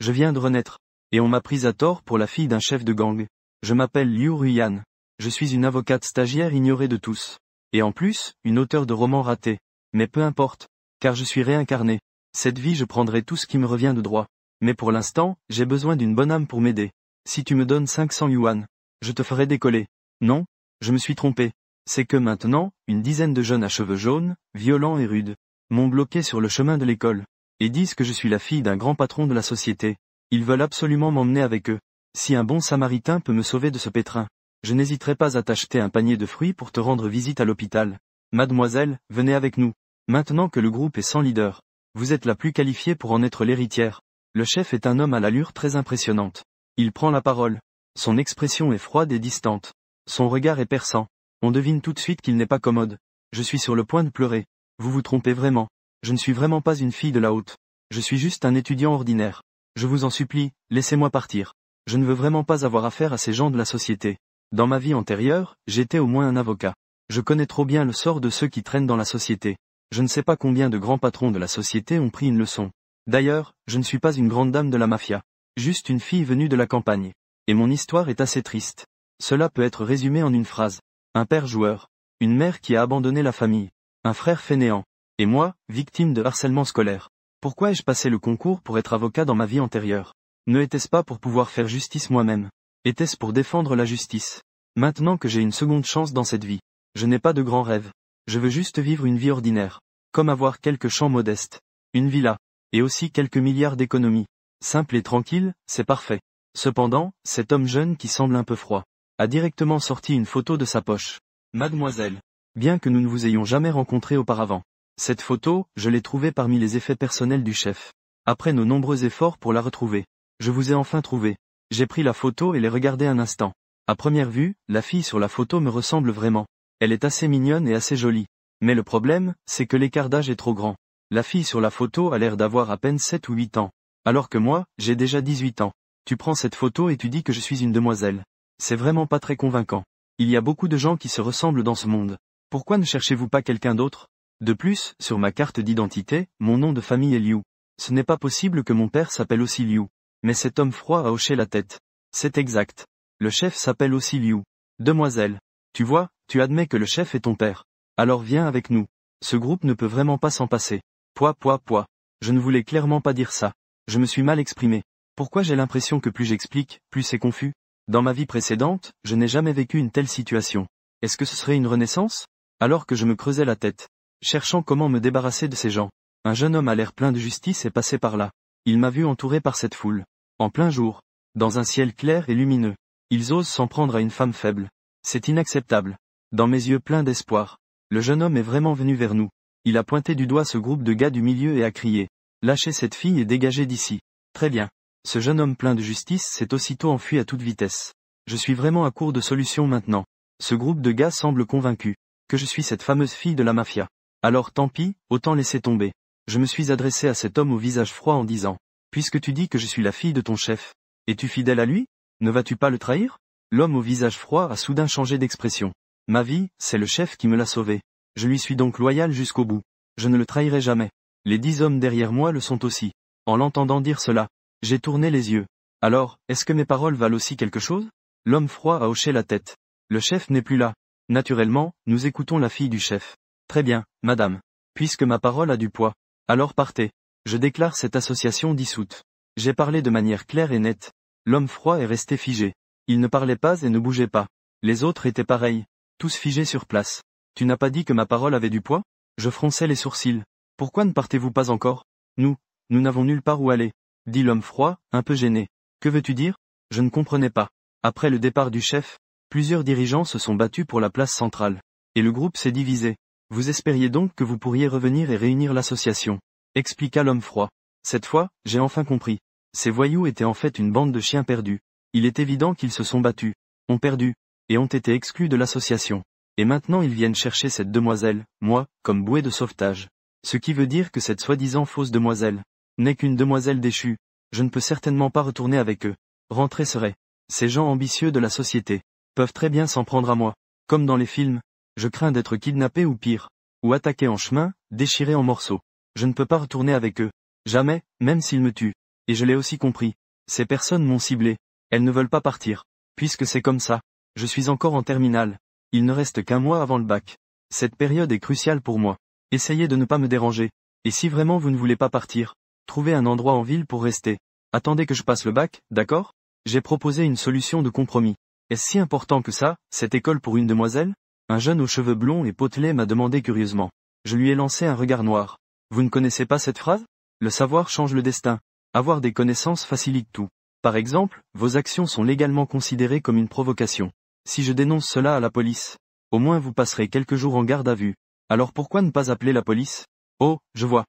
Je viens de renaître. Et on m'a prise à tort pour la fille d'un chef de gang. Je m'appelle Liu Ruyan. Je suis une avocate stagiaire ignorée de tous. Et en plus, une auteure de romans ratés. Mais peu importe. Car je suis réincarné. Cette vie je prendrai tout ce qui me revient de droit. Mais pour l'instant, j'ai besoin d'une bonne âme pour m'aider. Si tu me donnes 500 yuan, je te ferai décoller. Non, je me suis trompé. C'est que maintenant, une dizaine de jeunes à cheveux jaunes, violents et rudes, m'ont bloqué sur le chemin de l'école. Et disent que je suis la fille d'un grand patron de la société. Ils veulent absolument m'emmener avec eux. Si un bon samaritain peut me sauver de ce pétrin, je n'hésiterai pas à t'acheter un panier de fruits pour te rendre visite à l'hôpital. Mademoiselle, venez avec nous. Maintenant que le groupe est sans leader, vous êtes la plus qualifiée pour en être l'héritière. Le chef est un homme à l'allure très impressionnante. Il prend la parole. Son expression est froide et distante. Son regard est perçant. On devine tout de suite qu'il n'est pas commode. Je suis sur le point de pleurer. Vous vous trompez vraiment. Je ne suis vraiment pas une fille de la haute. Je suis juste un étudiant ordinaire. Je vous en supplie, laissez-moi partir. Je ne veux vraiment pas avoir affaire à ces gens de la société. Dans ma vie antérieure, j'étais au moins un avocat. Je connais trop bien le sort de ceux qui traînent dans la société. Je ne sais pas combien de grands patrons de la société ont pris une leçon. D'ailleurs, je ne suis pas une grande dame de la mafia. Juste une fille venue de la campagne. Et mon histoire est assez triste. Cela peut être résumé en une phrase. Un père joueur. Une mère qui a abandonné la famille. Un frère fainéant. Et moi, victime de harcèlement scolaire. Pourquoi ai-je passé le concours pour être avocat dans ma vie antérieure? Ne était-ce pas pour pouvoir faire justice moi-même? Était-ce pour défendre la justice? Maintenant que j'ai une seconde chance dans cette vie, je n'ai pas de grands rêves. Je veux juste vivre une vie ordinaire. Comme avoir quelques champs modestes. Une villa. Et aussi quelques milliards d'économies. Simple et tranquille, c'est parfait. Cependant, cet homme jeune qui semble un peu froid, a directement sorti une photo de sa poche. Mademoiselle. Bien que nous ne vous ayons jamais rencontré auparavant. Cette photo, je l'ai trouvée parmi les effets personnels du chef. Après nos nombreux efforts pour la retrouver. Je vous ai enfin trouvé. J'ai pris la photo et l'ai regardée un instant. À première vue, la fille sur la photo me ressemble vraiment. Elle est assez mignonne et assez jolie. Mais le problème, c'est que l'écart d'âge est trop grand. La fille sur la photo a l'air d'avoir à peine 7 ou 8 ans. Alors que moi, j'ai déjà 18 ans. Tu prends cette photo et tu dis que je suis une demoiselle. C'est vraiment pas très convaincant. Il y a beaucoup de gens qui se ressemblent dans ce monde. Pourquoi ne cherchez-vous pas quelqu'un d'autre? De plus, sur ma carte d'identité, mon nom de famille est Liu. Ce n'est pas possible que mon père s'appelle aussi Liu. Mais cet homme froid a hoché la tête. C'est exact. Le chef s'appelle aussi Liu. Demoiselle. Tu vois, tu admets que le chef est ton père. Alors viens avec nous. Ce groupe ne peut vraiment pas s'en passer. Pouah. Je ne voulais clairement pas dire ça. Je me suis mal exprimé. Pourquoi j'ai l'impression que plus j'explique, plus c'est confus? Dans ma vie précédente, je n'ai jamais vécu une telle situation. Est-ce que ce serait une renaissance? Alors que je me creusais la tête, cherchant comment me débarrasser de ces gens, un jeune homme à l'air plein de justice est passé par là. Il m'a vu entouré par cette foule. En plein jour. Dans un ciel clair et lumineux. Ils osent s'en prendre à une femme faible. C'est inacceptable. Dans mes yeux pleins d'espoir. Le jeune homme est vraiment venu vers nous. Il a pointé du doigt ce groupe de gars du milieu et a crié. Lâchez cette fille et dégagez d'ici. Très bien. Ce jeune homme plein de justice s'est aussitôt enfui à toute vitesse. Je suis vraiment à court de solutions maintenant. Ce groupe de gars semble convaincu que je suis cette fameuse fille de la mafia. Alors tant pis, autant laisser tomber. Je me suis adressé à cet homme au visage froid en disant. Puisque tu dis que je suis la fille de ton chef, es-tu fidèle à lui? Ne vas-tu pas le trahir? L'homme au visage froid a soudain changé d'expression. Ma vie, c'est le chef qui me l'a sauvée. Je lui suis donc loyal jusqu'au bout. Je ne le trahirai jamais. Les 10 hommes derrière moi le sont aussi. En l'entendant dire cela, j'ai tourné les yeux. Alors, est-ce que mes paroles valent aussi quelque chose? L'homme froid a hoché la tête. Le chef n'est plus là. Naturellement, nous écoutons la fille du chef. Très bien, madame. Puisque ma parole a du poids, alors partez. Je déclare cette association dissoute. J'ai parlé de manière claire et nette. L'homme froid est resté figé. Il ne parlait pas et ne bougeait pas. Les autres étaient pareils. Tous figés sur place. Tu n'as pas dit que ma parole avait du poids? Je fronçais les sourcils. Pourquoi ne partez-vous pas encore? Nous n'avons nulle part où aller. Dit l'homme froid, un peu gêné. Que veux-tu dire? Je ne comprenais pas. Après le départ du chef, plusieurs dirigeants se sont battus pour la place centrale. Et le groupe s'est divisé. Vous espériez donc que vous pourriez revenir et réunir l'association. Expliqua l'homme froid. Cette fois, j'ai enfin compris. Ces voyous étaient en fait une bande de chiens perdus. Il est évident qu'ils se sont battus, ont perdu, et ont été exclus de l'association. Et maintenant ils viennent chercher cette demoiselle, moi, comme bouée de sauvetage. Ce qui veut dire que cette soi-disant fausse demoiselle n'est qu'une demoiselle déchue. Je ne peux certainement pas retourner avec eux. Rentrer serait. Ces gens ambitieux de la société peuvent très bien s'en prendre à moi. Comme dans les films, je crains d'être kidnappé ou pire, ou attaqué en chemin, déchiré en morceaux. Je ne peux pas retourner avec eux. Jamais, même s'ils me tuent. Et je l'ai aussi compris. Ces personnes m'ont ciblé. Elles ne veulent pas partir. Puisque c'est comme ça. Je suis encore en terminale. Il ne reste qu'un mois avant le bac. Cette période est cruciale pour moi. Essayez de ne pas me déranger. Et si vraiment vous ne voulez pas partir, trouvez un endroit en ville pour rester. Attendez que je passe le bac, d'accord? J'ai proposé une solution de compromis. Est-ce si important que ça, cette école pour une demoiselle? Un jeune aux cheveux blonds et potelés m'a demandé curieusement. Je lui ai lancé un regard noir. Vous ne connaissez pas cette phrase? Le savoir change le destin. Avoir des connaissances facilite tout. Par exemple, vos actions sont légalement considérées comme une provocation. Si je dénonce cela à la police, au moins vous passerez quelques jours en garde à vue. Alors pourquoi ne pas appeler la police? Oh, je vois.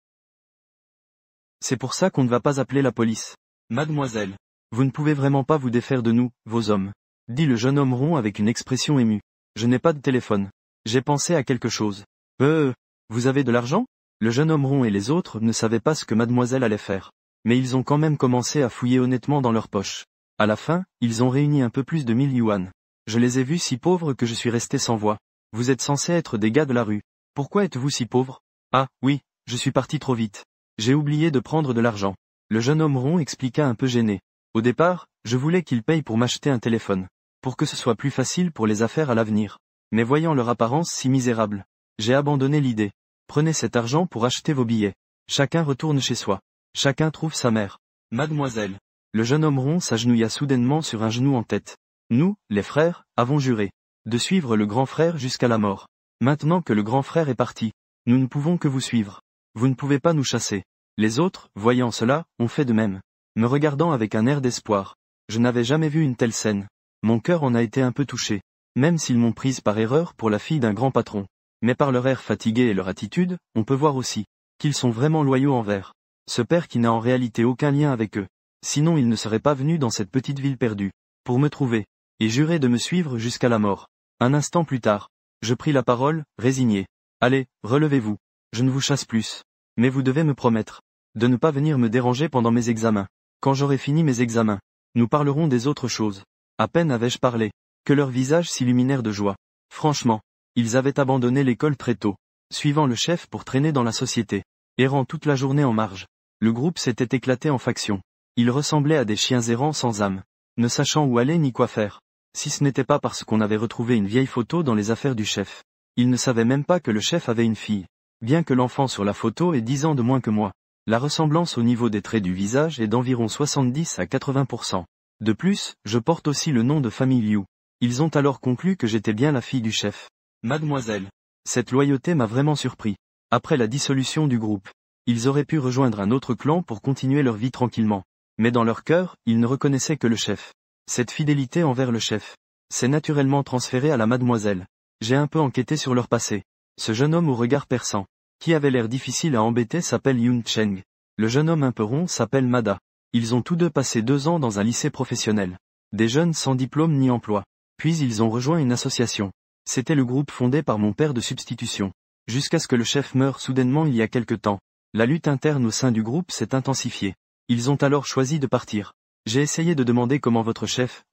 C'est pour ça qu'on ne va pas appeler la police. Mademoiselle, vous ne pouvez vraiment pas vous défaire de nous, vos hommes, dit le jeune homme rond avec une expression émue. Je n'ai pas de téléphone. J'ai pensé à quelque chose. Vous avez de l'argent? Le jeune homme rond et les autres ne savaient pas ce que mademoiselle allait faire. Mais ils ont quand même commencé à fouiller honnêtement dans leurs poches. À la fin, ils ont réuni un peu plus de 1000 yuan. Je les ai vus si pauvres que je suis resté sans voix. Vous êtes censés être des gars de la rue. Pourquoi êtes-vous si pauvre? Ah, oui, je suis parti trop vite. J'ai oublié de prendre de l'argent. Le jeune homme rond expliqua un peu gêné. Au départ, je voulais qu'ils payent pour m'acheter un téléphone. Pour que ce soit plus facile pour les affaires à l'avenir. Mais voyant leur apparence si misérable, j'ai abandonné l'idée. Prenez cet argent pour acheter vos billets. Chacun retourne chez soi. Chacun trouve sa mère. Mademoiselle. Le jeune homme rond s'agenouilla soudainement sur un genou en tête. Nous, les frères, avons juré de suivre le grand frère jusqu'à la mort. Maintenant que le grand frère est parti, nous ne pouvons que vous suivre. Vous ne pouvez pas nous chasser. Les autres, voyant cela, ont fait de même. Me regardant avec un air d'espoir. Je n'avais jamais vu une telle scène. Mon cœur en a été un peu touché. Même s'ils m'ont prise par erreur pour la fille d'un grand patron. Mais par leur air fatigué et leur attitude, on peut voir aussi qu'ils sont vraiment loyaux envers ce père qui n'a en réalité aucun lien avec eux. Sinon il ne serait pas venu dans cette petite ville perdue, pour me trouver, et jurer de me suivre jusqu'à la mort. Un instant plus tard, je pris la parole, résigné. Allez, relevez-vous. Je ne vous chasse plus. Mais vous devez me promettre de ne pas venir me déranger pendant mes examens. Quand j'aurai fini mes examens, nous parlerons des autres choses. À peine avais-je parlé, que leurs visages s'illuminèrent de joie. Franchement, ils avaient abandonné l'école très tôt, suivant le chef pour traîner dans la société, errant toute la journée en marge. Le groupe s'était éclaté en factions. Ils ressemblaient à des chiens errants sans âme, ne sachant où aller ni quoi faire. Si ce n'était pas parce qu'on avait retrouvé une vieille photo dans les affaires du chef. Ils ne savaient même pas que le chef avait une fille. Bien que l'enfant sur la photo ait 10 ans de moins que moi. La ressemblance au niveau des traits du visage est d'environ 70 à 80%. De plus, je porte aussi le nom de famille Liu. Ils ont alors conclu que j'étais bien la fille du chef. Mademoiselle. Cette loyauté m'a vraiment surpris. Après la dissolution du groupe, ils auraient pu rejoindre un autre clan pour continuer leur vie tranquillement. Mais dans leur cœur, ils ne reconnaissaient que le chef. Cette fidélité envers le chef s'est naturellement transférée à la mademoiselle. J'ai un peu enquêté sur leur passé. Ce jeune homme au regard perçant, qui avait l'air difficile à embêter s'appelle Yun Cheng. Le jeune homme un peu rond s'appelle Mada. Ils ont tous deux passé 2 ans dans un lycée professionnel. Des jeunes sans diplôme ni emploi. Puis ils ont rejoint une association. C'était le groupe fondé par mon père de substitution. Jusqu'à ce que le chef meure soudainement il y a quelque temps. La lutte interne au sein du groupe s'est intensifiée. Ils ont alors choisi de partir. J'ai essayé de demander comment votre chef,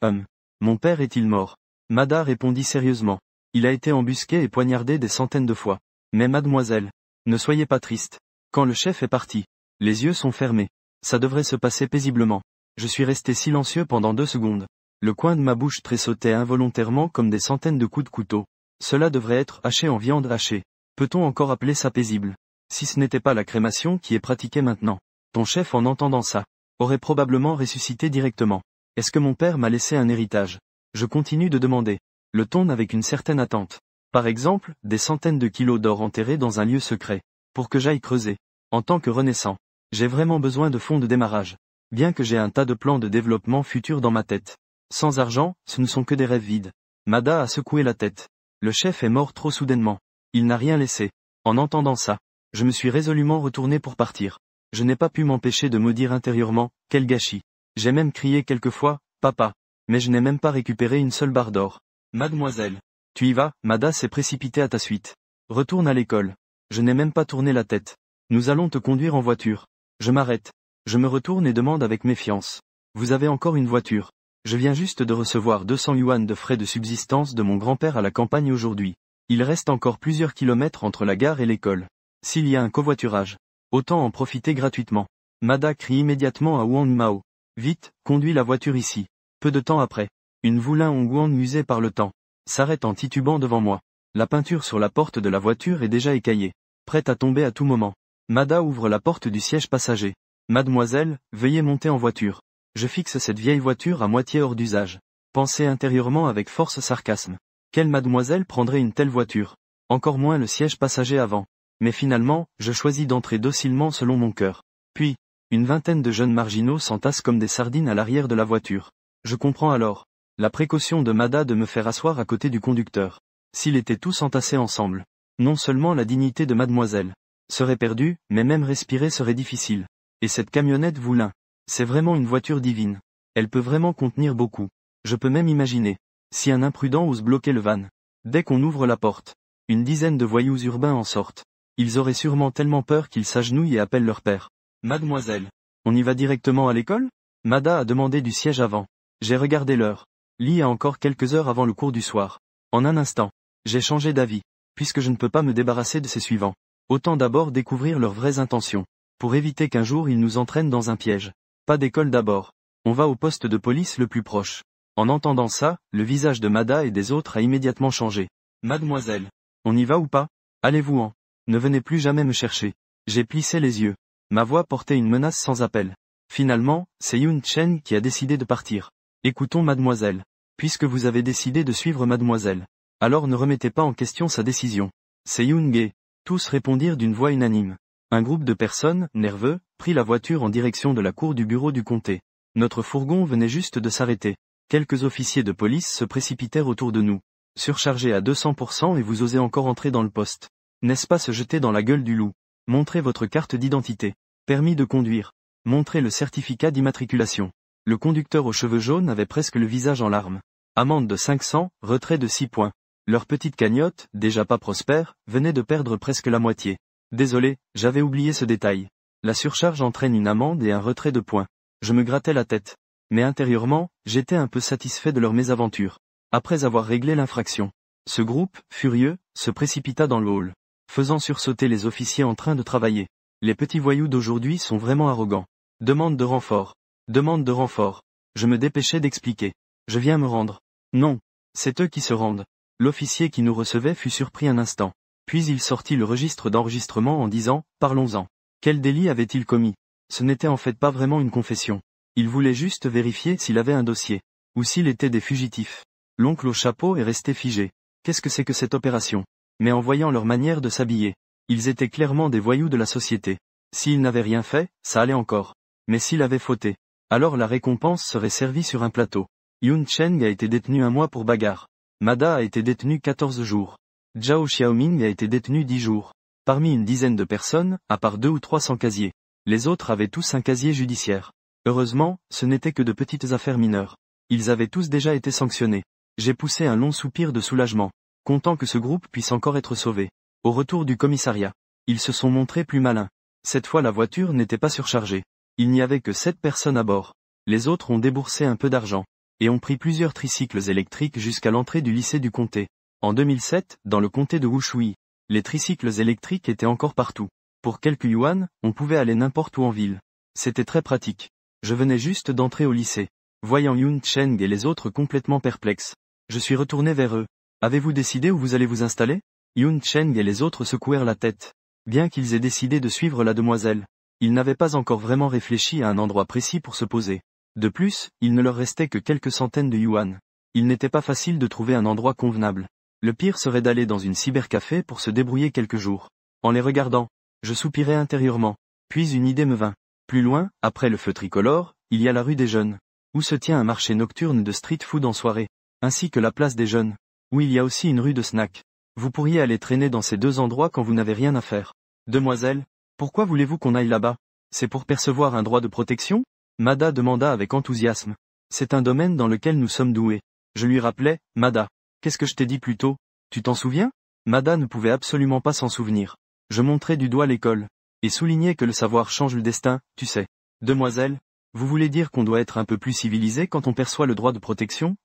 mon père est-il mort? Mada répondit sérieusement. Il a été embusqué et poignardé des centaines de fois. Mais mademoiselle, ne soyez pas triste. Quand le chef est parti, les yeux sont fermés. Ça devrait se passer paisiblement. Je suis resté silencieux pendant 2 secondes. Le coin de ma bouche tressautait involontairement comme des centaines de coups de couteau. Cela devrait être haché en viande hachée. Peut-on encore appeler ça paisible? Si ce n'était pas la crémation qui est pratiquée maintenant. Ton chef en entendant ça, aurait probablement ressuscité directement. Est-ce que mon père m'a laissé un héritage? Je continue de demander. Le ton avec une certaine attente. Par exemple, des centaines de kilos d'or enterrés dans un lieu secret. Pour que j'aille creuser. En tant que renaissant, j'ai vraiment besoin de fonds de démarrage. Bien que j'ai un tas de plans de développement futur dans ma tête. Sans argent, ce ne sont que des rêves vides. Mada a secoué la tête. Le chef est mort trop soudainement. Il n'a rien laissé. En entendant ça, je me suis résolument retourné pour partir. Je n'ai pas pu m'empêcher de me dire intérieurement, quel gâchis. J'ai même crié quelquefois, papa. Mais je n'ai même pas récupéré une seule barre d'or. Mademoiselle. Tu y vas? Mada s'est précipité à ta suite. Retourne à l'école. Je n'ai même pas tourné la tête. Nous allons te conduire en voiture. Je m'arrête. Je me retourne et demande avec méfiance. Vous avez encore une voiture? Je viens juste de recevoir 200 yuan de frais de subsistance de mon grand-père à la campagne aujourd'hui. Il reste encore plusieurs kilomètres entre la gare et l'école. S'il y a un covoiturage, autant en profiter gratuitement. Mada crie immédiatement à Wang Mao. Vite, conduis la voiture ici. Peu de temps après, une Wulin Hongguang usée par le temps s'arrête en titubant devant moi. La peinture sur la porte de la voiture est déjà écaillée, prête à tomber à tout moment. Mada ouvre la porte du siège passager. Mademoiselle, veuillez monter en voiture. Je fixe cette vieille voiture à moitié hors d'usage. Pensez intérieurement avec force sarcasme. Quelle mademoiselle prendrait une telle voiture? Encore moins le siège passager avant. Mais finalement, je choisis d'entrer docilement selon mon cœur. Puis, une vingtaine de jeunes marginaux s'entassent comme des sardines à l'arrière de la voiture. Je comprends alors la précaution de Mada de me faire asseoir à côté du conducteur. S'ils étaient tous entassés ensemble, non seulement la dignité de mademoiselle serait perdue, mais même respirer serait difficile. Et cette camionnette Wulin, c'est vraiment une voiture divine. Elle peut vraiment contenir beaucoup. Je peux même imaginer, si un imprudent ose bloquer le van, dès qu'on ouvre la porte, une dizaine de voyous urbains en sortent. Ils auraient sûrement tellement peur qu'ils s'agenouillent et appellent leur père. Mademoiselle, on y va directement à l'école? Mada a demandé du siège avant. J'ai regardé l'heure. Lit a encore quelques heures avant le cours du soir. En un instant, j'ai changé d'avis, puisque je ne peux pas me débarrasser de ces suivants. Autant d'abord découvrir leurs vraies intentions, pour éviter qu'un jour ils nous entraînent dans un piège. Pas d'école d'abord. On va au poste de police le plus proche. En entendant ça, le visage de Mada et des autres a immédiatement changé. Mademoiselle, on y va ou pas? Allez-vous-en. Ne venez plus jamais me chercher. J'ai plissé les yeux. Ma voix portait une menace sans appel. Finalement, c'est Yun Chen qui a décidé de partir. Écoutons mademoiselle. Puisque vous avez décidé de suivre mademoiselle, alors ne remettez pas en question sa décision. C'est Yun Ge. Tous répondirent d'une voix unanime. Un groupe de personnes, nerveux, prit la voiture en direction de la cour du bureau du comté. Notre fourgon venait juste de s'arrêter. Quelques officiers de police se précipitèrent autour de nous. Surchargés à 200% et vous osez encore entrer dans le poste. N'est-ce pas se jeter dans la gueule du loup? Montrez votre carte d'identité. Permis de conduire. Montrez le certificat d'immatriculation. Le conducteur aux cheveux jaunes avait presque le visage en larmes. Amende de 500, retrait de 6 points. Leur petite cagnotte, déjà pas prospère, venait de perdre presque la moitié. Désolé, j'avais oublié ce détail. La surcharge entraîne une amende et un retrait de points. Je me grattais la tête. Mais intérieurement, j'étais un peu satisfait de leur mésaventure. Après avoir réglé l'infraction, ce groupe, furieux, se précipita dans le hall, faisant sursauter les officiers en train de travailler. Les petits voyous d'aujourd'hui sont vraiment arrogants. Demande de renfort. Demande de renfort. Je me dépêchais d'expliquer. Je viens me rendre. Non. C'est eux qui se rendent. L'officier qui nous recevait fut surpris un instant. Puis il sortit le registre d'enregistrement en disant, parlons-en. Quel délit avait-il commis? Ce n'était en fait pas vraiment une confession. Il voulait juste vérifier s'il avait un dossier. Ou s'il était des fugitifs. L'oncle au chapeau est resté figé. Qu'est-ce que c'est que cette opération? Mais en voyant leur manière de s'habiller, ils étaient clairement des voyous de la société. S'il n'avait rien fait, ça allait encore. Mais s'il avait fauté, alors la récompense serait servie sur un plateau. Yun Cheng a été détenu 1 mois pour bagarre. Mada a été détenu 14 jours. Zhao Xiaoming a été détenu 10 jours. Parmi une dizaine de personnes, à part 2 ou 3 sans casier. Les autres avaient tous un casier judiciaire. Heureusement, ce n'était que de petites affaires mineures. Ils avaient tous déjà été sanctionnés. J'ai poussé un long soupir de soulagement, content que ce groupe puisse encore être sauvé. Au retour du commissariat, ils se sont montrés plus malins. Cette fois la voiture n'était pas surchargée. Il n'y avait que 7 personnes à bord. Les autres ont déboursé un peu d'argent, et ont pris plusieurs tricycles électriques jusqu'à l'entrée du lycée du comté. En 2007, dans le comté de Wushui, les tricycles électriques étaient encore partout. Pour quelques yuan, on pouvait aller n'importe où en ville. C'était très pratique. Je venais juste d'entrer au lycée. Voyant Yun Cheng et les autres complètement perplexes, je suis retourné vers eux. Avez-vous décidé où vous allez vous installer? Yun Cheng et les autres secouèrent la tête. Bien qu'ils aient décidé de suivre la demoiselle, ils n'avaient pas encore vraiment réfléchi à un endroit précis pour se poser. De plus, il ne leur restait que quelques centaines de yuan. Il n'était pas facile de trouver un endroit convenable. Le pire serait d'aller dans une cybercafé pour se débrouiller quelques jours. En les regardant, je soupirais intérieurement. Puis une idée me vint. Plus loin, après le feu tricolore, il y a la rue des Jeunes, où se tient un marché nocturne de street food en soirée, ainsi que la place des Jeunes, où il y a aussi une rue de snacks. Vous pourriez aller traîner dans ces 2 endroits quand vous n'avez rien à faire. Demoiselle, pourquoi voulez-vous qu'on aille là-bas? C'est pour percevoir un droit de protection? Mada demanda avec enthousiasme. C'est un domaine dans lequel nous sommes doués. Je lui rappelai, Mada, qu'est-ce que je t'ai dit plus tôt? Tu t'en souviens? Mada ne pouvait absolument pas s'en souvenir. Je montrai du doigt l'école, et soulignai que le savoir change le destin, tu sais. Demoiselle, vous voulez dire qu'on doit être un peu plus civilisé quand on perçoit le droit de protection?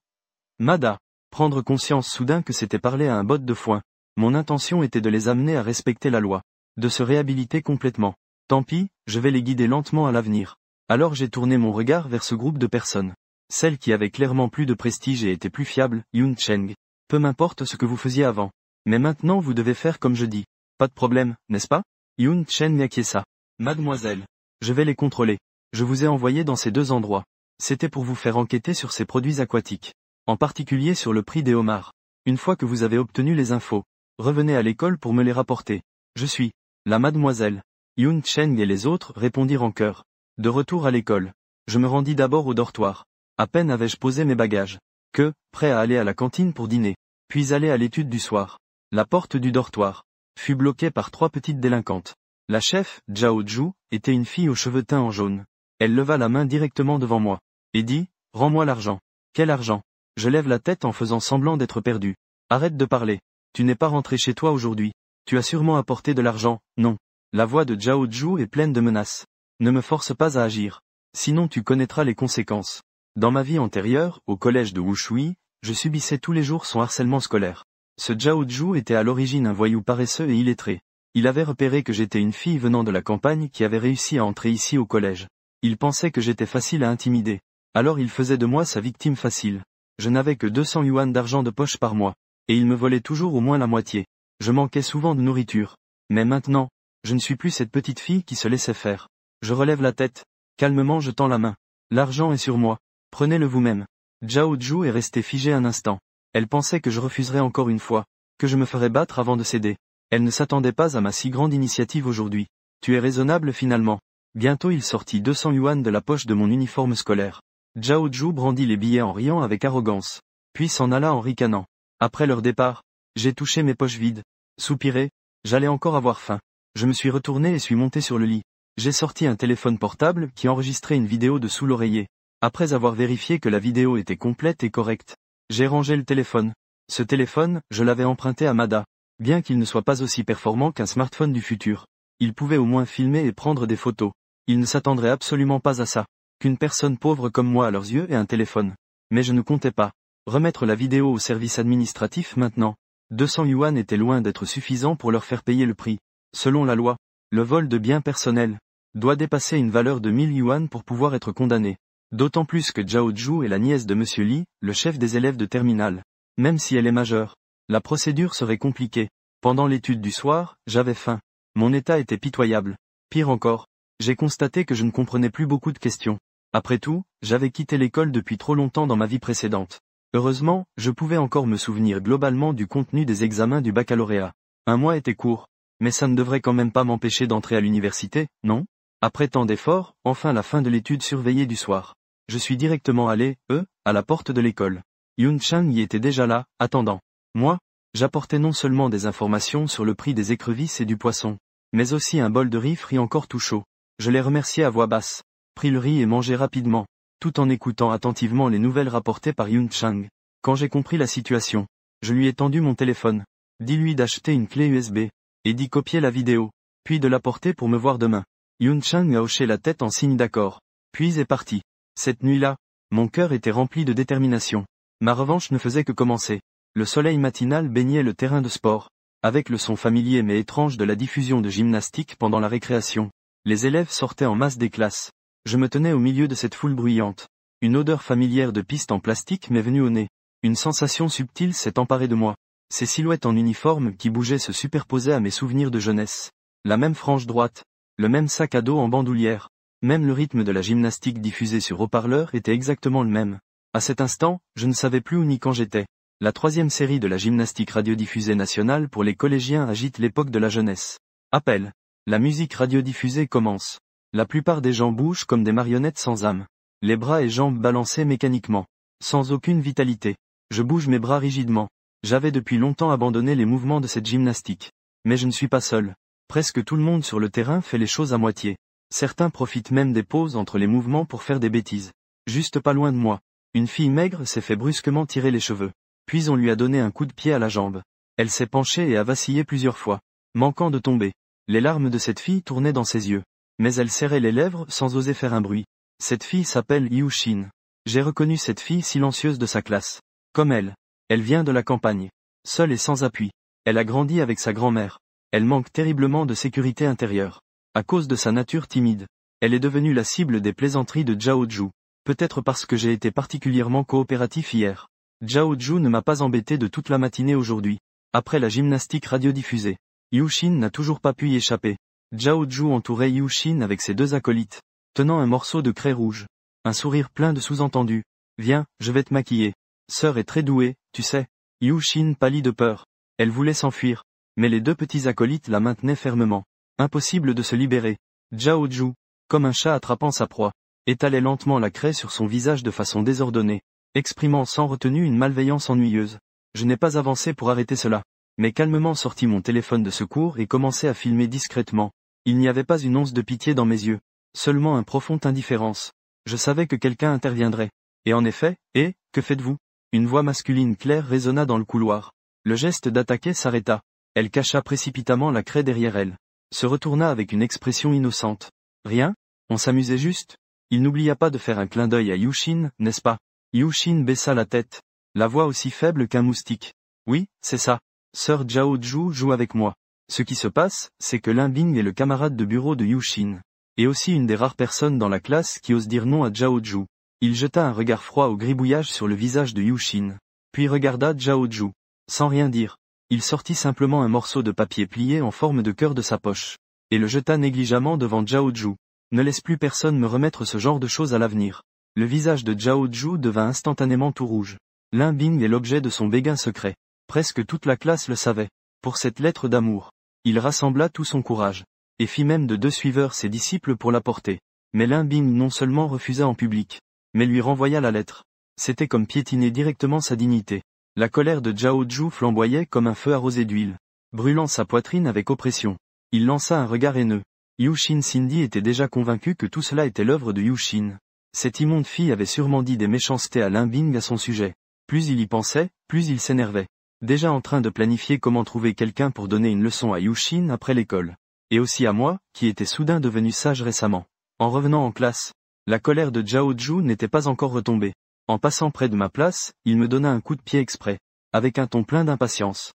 Mada, prendre conscience soudain que c'était parler à un botte de foin. Mon intention était de les amener à respecter la loi, de se réhabiliter complètement. Tant pis, je vais les guider lentement à l'avenir. Alors j'ai tourné mon regard vers ce groupe de personnes. Celle qui avait clairement plus de prestige et était plus fiable, Yun Cheng. Peu m'importe ce que vous faisiez avant. Mais maintenant vous devez faire comme je dis. Pas de problème, n'est-ce pas? Yun Cheng acquiesça. Mademoiselle. Je vais les contrôler. Je vous ai envoyé dans ces 2 endroits. C'était pour vous faire enquêter sur ces produits aquatiques. En particulier sur le prix des homards. Une fois que vous avez obtenu les infos, revenez à l'école pour me les rapporter. Je suis la mademoiselle. Yun Cheng et les autres répondirent en chœur. De retour à l'école. Je me rendis d'abord au dortoir. À peine avais-je posé mes bagages. Que, prêt à aller à la cantine pour dîner. Puis aller à l'étude du soir. La porte du dortoir fut bloquée par 3 petites délinquantes. La chef, Zhao Zhu, était une fille aux cheveux teints en jaune. Elle leva la main directement devant moi. Et dit, rends-moi l'argent. Quel argent? Je lève la tête en faisant semblant d'être perdu. Arrête de parler. Tu n'es pas rentré chez toi aujourd'hui. Tu as sûrement apporté de l'argent, non. La voix de Zhao Zhu est pleine de menaces. Ne me force pas à agir. Sinon tu connaîtras les conséquences. Dans ma vie antérieure, au collège de Wushui, je subissais tous les jours son harcèlement scolaire. Ce Zhao Zhu était à l'origine un voyou paresseux et illettré. Il avait repéré que j'étais une fille venant de la campagne qui avait réussi à entrer ici au collège. Il pensait que j'étais facile à intimider. Alors il faisait de moi sa victime facile. Je n'avais que 200 yuan d'argent de poche par mois. Et il me volait toujours au moins la moitié. Je manquais souvent de nourriture. Mais maintenant, je ne suis plus cette petite fille qui se laissait faire. Je relève la tête. Calmement je tends la main. L'argent est sur moi. Prenez-le vous-même. Zhao Zhu est restée figée un instant. Elle pensait que je refuserais encore une fois. Que je me ferais battre avant de céder. Elle ne s'attendait pas à ma si grande initiative aujourd'hui. Tu es raisonnable finalement. Bientôt il sortit 200 yuan de la poche de mon uniforme scolaire. Zhao Zhu brandit les billets en riant avec arrogance. Puis s'en alla en ricanant. Après leur départ, j'ai touché mes poches vides. Soupiré, j'allais encore avoir faim. Je me suis retourné et suis monté sur le lit. J'ai sorti un téléphone portable qui enregistrait une vidéo de sous l'oreiller. Après avoir vérifié que la vidéo était complète et correcte, j'ai rangé le téléphone. Ce téléphone, je l'avais emprunté à Mada. Bien qu'il ne soit pas aussi performant qu'un smartphone du futur, il pouvait au moins filmer et prendre des photos. Il ne s'attendrait absolument pas à ça. Qu'une personne pauvre comme moi à leurs yeux ait un téléphone. Mais je ne comptais pas remettre la vidéo au service administratif maintenant. 200 yuan était loin d'être suffisant pour leur faire payer le prix. Selon la loi, le vol de biens personnels doit dépasser une valeur de 1000 yuan pour pouvoir être condamné. D'autant plus que Zhao Zhu est la nièce de Monsieur Li, le chef des élèves de terminale. Même si elle est majeure, la procédure serait compliquée. Pendant l'étude du soir, j'avais faim. Mon état était pitoyable. Pire encore, j'ai constaté que je ne comprenais plus beaucoup de questions. Après tout, j'avais quitté l'école depuis trop longtemps dans ma vie précédente. Heureusement, je pouvais encore me souvenir globalement du contenu des examens du baccalauréat. Un mois était court. Mais ça ne devrait quand même pas m'empêcher d'entrer à l'université, non? Après tant d'efforts, enfin la fin de l'étude surveillée du soir. Je suis directement allé, à la porte de l'école. Yun Cheng y était déjà là, attendant. Moi, j'apportais non seulement des informations sur le prix des écrevisses et du poisson, mais aussi un bol de riz frit encore tout chaud. Je les remerciai à voix basse, pris le riz et mangeai rapidement, tout en écoutant attentivement les nouvelles rapportées par Yun Cheng. Quand j'ai compris la situation, je lui ai tendu mon téléphone. Dis-lui d'acheter une clé USB, et d'y copier la vidéo, puis de l'apporter pour me voir demain. Yun Cheng a hoché la tête en signe d'accord, puis est parti. Cette nuit-là, mon cœur était rempli de détermination. Ma revanche ne faisait que commencer. Le soleil matinal baignait le terrain de sport, avec le son familier mais étrange de la diffusion de gymnastique pendant la récréation. Les élèves sortaient en masse des classes. Je me tenais au milieu de cette foule bruyante. Une odeur familière de piste en plastique m'est venue au nez. Une sensation subtile s'est emparée de moi. Ces silhouettes en uniforme qui bougeaient se superposaient à mes souvenirs de jeunesse. La même frange droite, le même sac à dos en bandoulière. Même le rythme de la gymnastique diffusée sur haut-parleur était exactement le même. À cet instant, je ne savais plus où ni quand j'étais. La 3e série de la gymnastique radiodiffusée nationale pour les collégiens agite l'époque de la jeunesse. Appel. La musique radiodiffusée commence. La plupart des gens bougent comme des marionnettes sans âme. Les bras et jambes balancés mécaniquement. Sans aucune vitalité. Je bouge mes bras rigidement. J'avais depuis longtemps abandonné les mouvements de cette gymnastique. Mais je ne suis pas seul. Presque tout le monde sur le terrain fait les choses à moitié. Certains profitent même des pauses entre les mouvements pour faire des bêtises. Juste pas loin de moi, une fille maigre s'est fait brusquement tirer les cheveux. Puis on lui a donné un coup de pied à la jambe. Elle s'est penchée et a vacillé plusieurs fois, manquant de tomber. Les larmes de cette fille tournaient dans ses yeux. Mais elle serrait les lèvres sans oser faire un bruit. Cette fille s'appelle Yu Xin. J'ai reconnu cette fille silencieuse de sa classe. Comme elle. Elle vient de la campagne. Seule et sans appui. Elle a grandi avec sa grand-mère. Elle manque terriblement de sécurité intérieure. À cause de sa nature timide. Elle est devenue la cible des plaisanteries de Zhao Zhu. Peut-être parce que j'ai été particulièrement coopératif hier. Zhao Zhu ne m'a pas embêté de toute la matinée aujourd'hui. Après la gymnastique radiodiffusée. Yu Xin n'a toujours pas pu y échapper. Zhao Zhu entourait Yu Xin avec ses deux acolytes, tenant un morceau de craie rouge. Un sourire plein de sous-entendus. Viens, je vais te maquiller. Sœur est très douée, tu sais. Yu Xin pâlit de peur. Elle voulait s'enfuir. Mais les deux petits acolytes la maintenaient fermement. Impossible de se libérer. Zhao Zhu, comme un chat attrapant sa proie, étalait lentement la craie sur son visage de façon désordonnée, exprimant sans retenue une malveillance ennuyeuse. Je n'ai pas avancé pour arrêter cela, mais calmement sortis mon téléphone de secours et commençai à filmer discrètement. Il n'y avait pas une once de pitié dans mes yeux, seulement un profonde indifférence. Je savais que quelqu'un interviendrait. Et en effet, que faites-vous ? Une voix masculine claire résonna dans le couloir. Le geste d'attaquer s'arrêta. Elle cacha précipitamment la craie derrière elle. Se retourna avec une expression innocente. Rien ? On s'amusait juste ? Il n'oublia pas de faire un clin d'œil à Yu Xin, n'est-ce pas ? Yu Xin baissa la tête. La voix aussi faible qu'un moustique. Oui, c'est ça. Sœur Zhao Zhu joue avec moi. Ce qui se passe, c'est que Lin Bing est le camarade de bureau de Yu Xin. Et aussi une des rares personnes dans la classe qui ose dire non à Zhao Zhu. Il jeta un regard froid au gribouillage sur le visage de Yu Xin. Puis regarda Zhao Zhu. Sans rien dire. Il sortit simplement un morceau de papier plié en forme de cœur de sa poche. Et le jeta négligemment devant Zhao Zhu. Ne laisse plus personne me remettre ce genre de choses à l'avenir. Le visage de Zhao Zhu devint instantanément tout rouge. Lin Bing est l'objet de son béguin secret. Presque toute la classe le savait. Pour cette lettre d'amour. Il rassembla tout son courage. Et fit même de 2 suiveurs ses disciples pour la porter. Mais Lin Bing non seulement refusa en public, mais lui renvoya la lettre. C'était comme piétiner directement sa dignité. La colère de Zhao Zhu flamboyait comme un feu arrosé d'huile, brûlant sa poitrine avec oppression. Il lança un regard haineux. Yu Xin Cindy était déjà convaincu que tout cela était l'œuvre de Yu Xin. Cette immonde fille avait sûrement dit des méchancetés à Lin Bing à son sujet. Plus il y pensait, plus il s'énervait. Déjà en train de planifier comment trouver quelqu'un pour donner une leçon à Yu Xin après l'école. Et aussi à moi, qui était soudain devenu sage récemment. En revenant en classe, la colère de Zhao Zhu n'était pas encore retombée. En passant près de ma place, il me donna un coup de pied exprès, avec un ton plein d'impatience.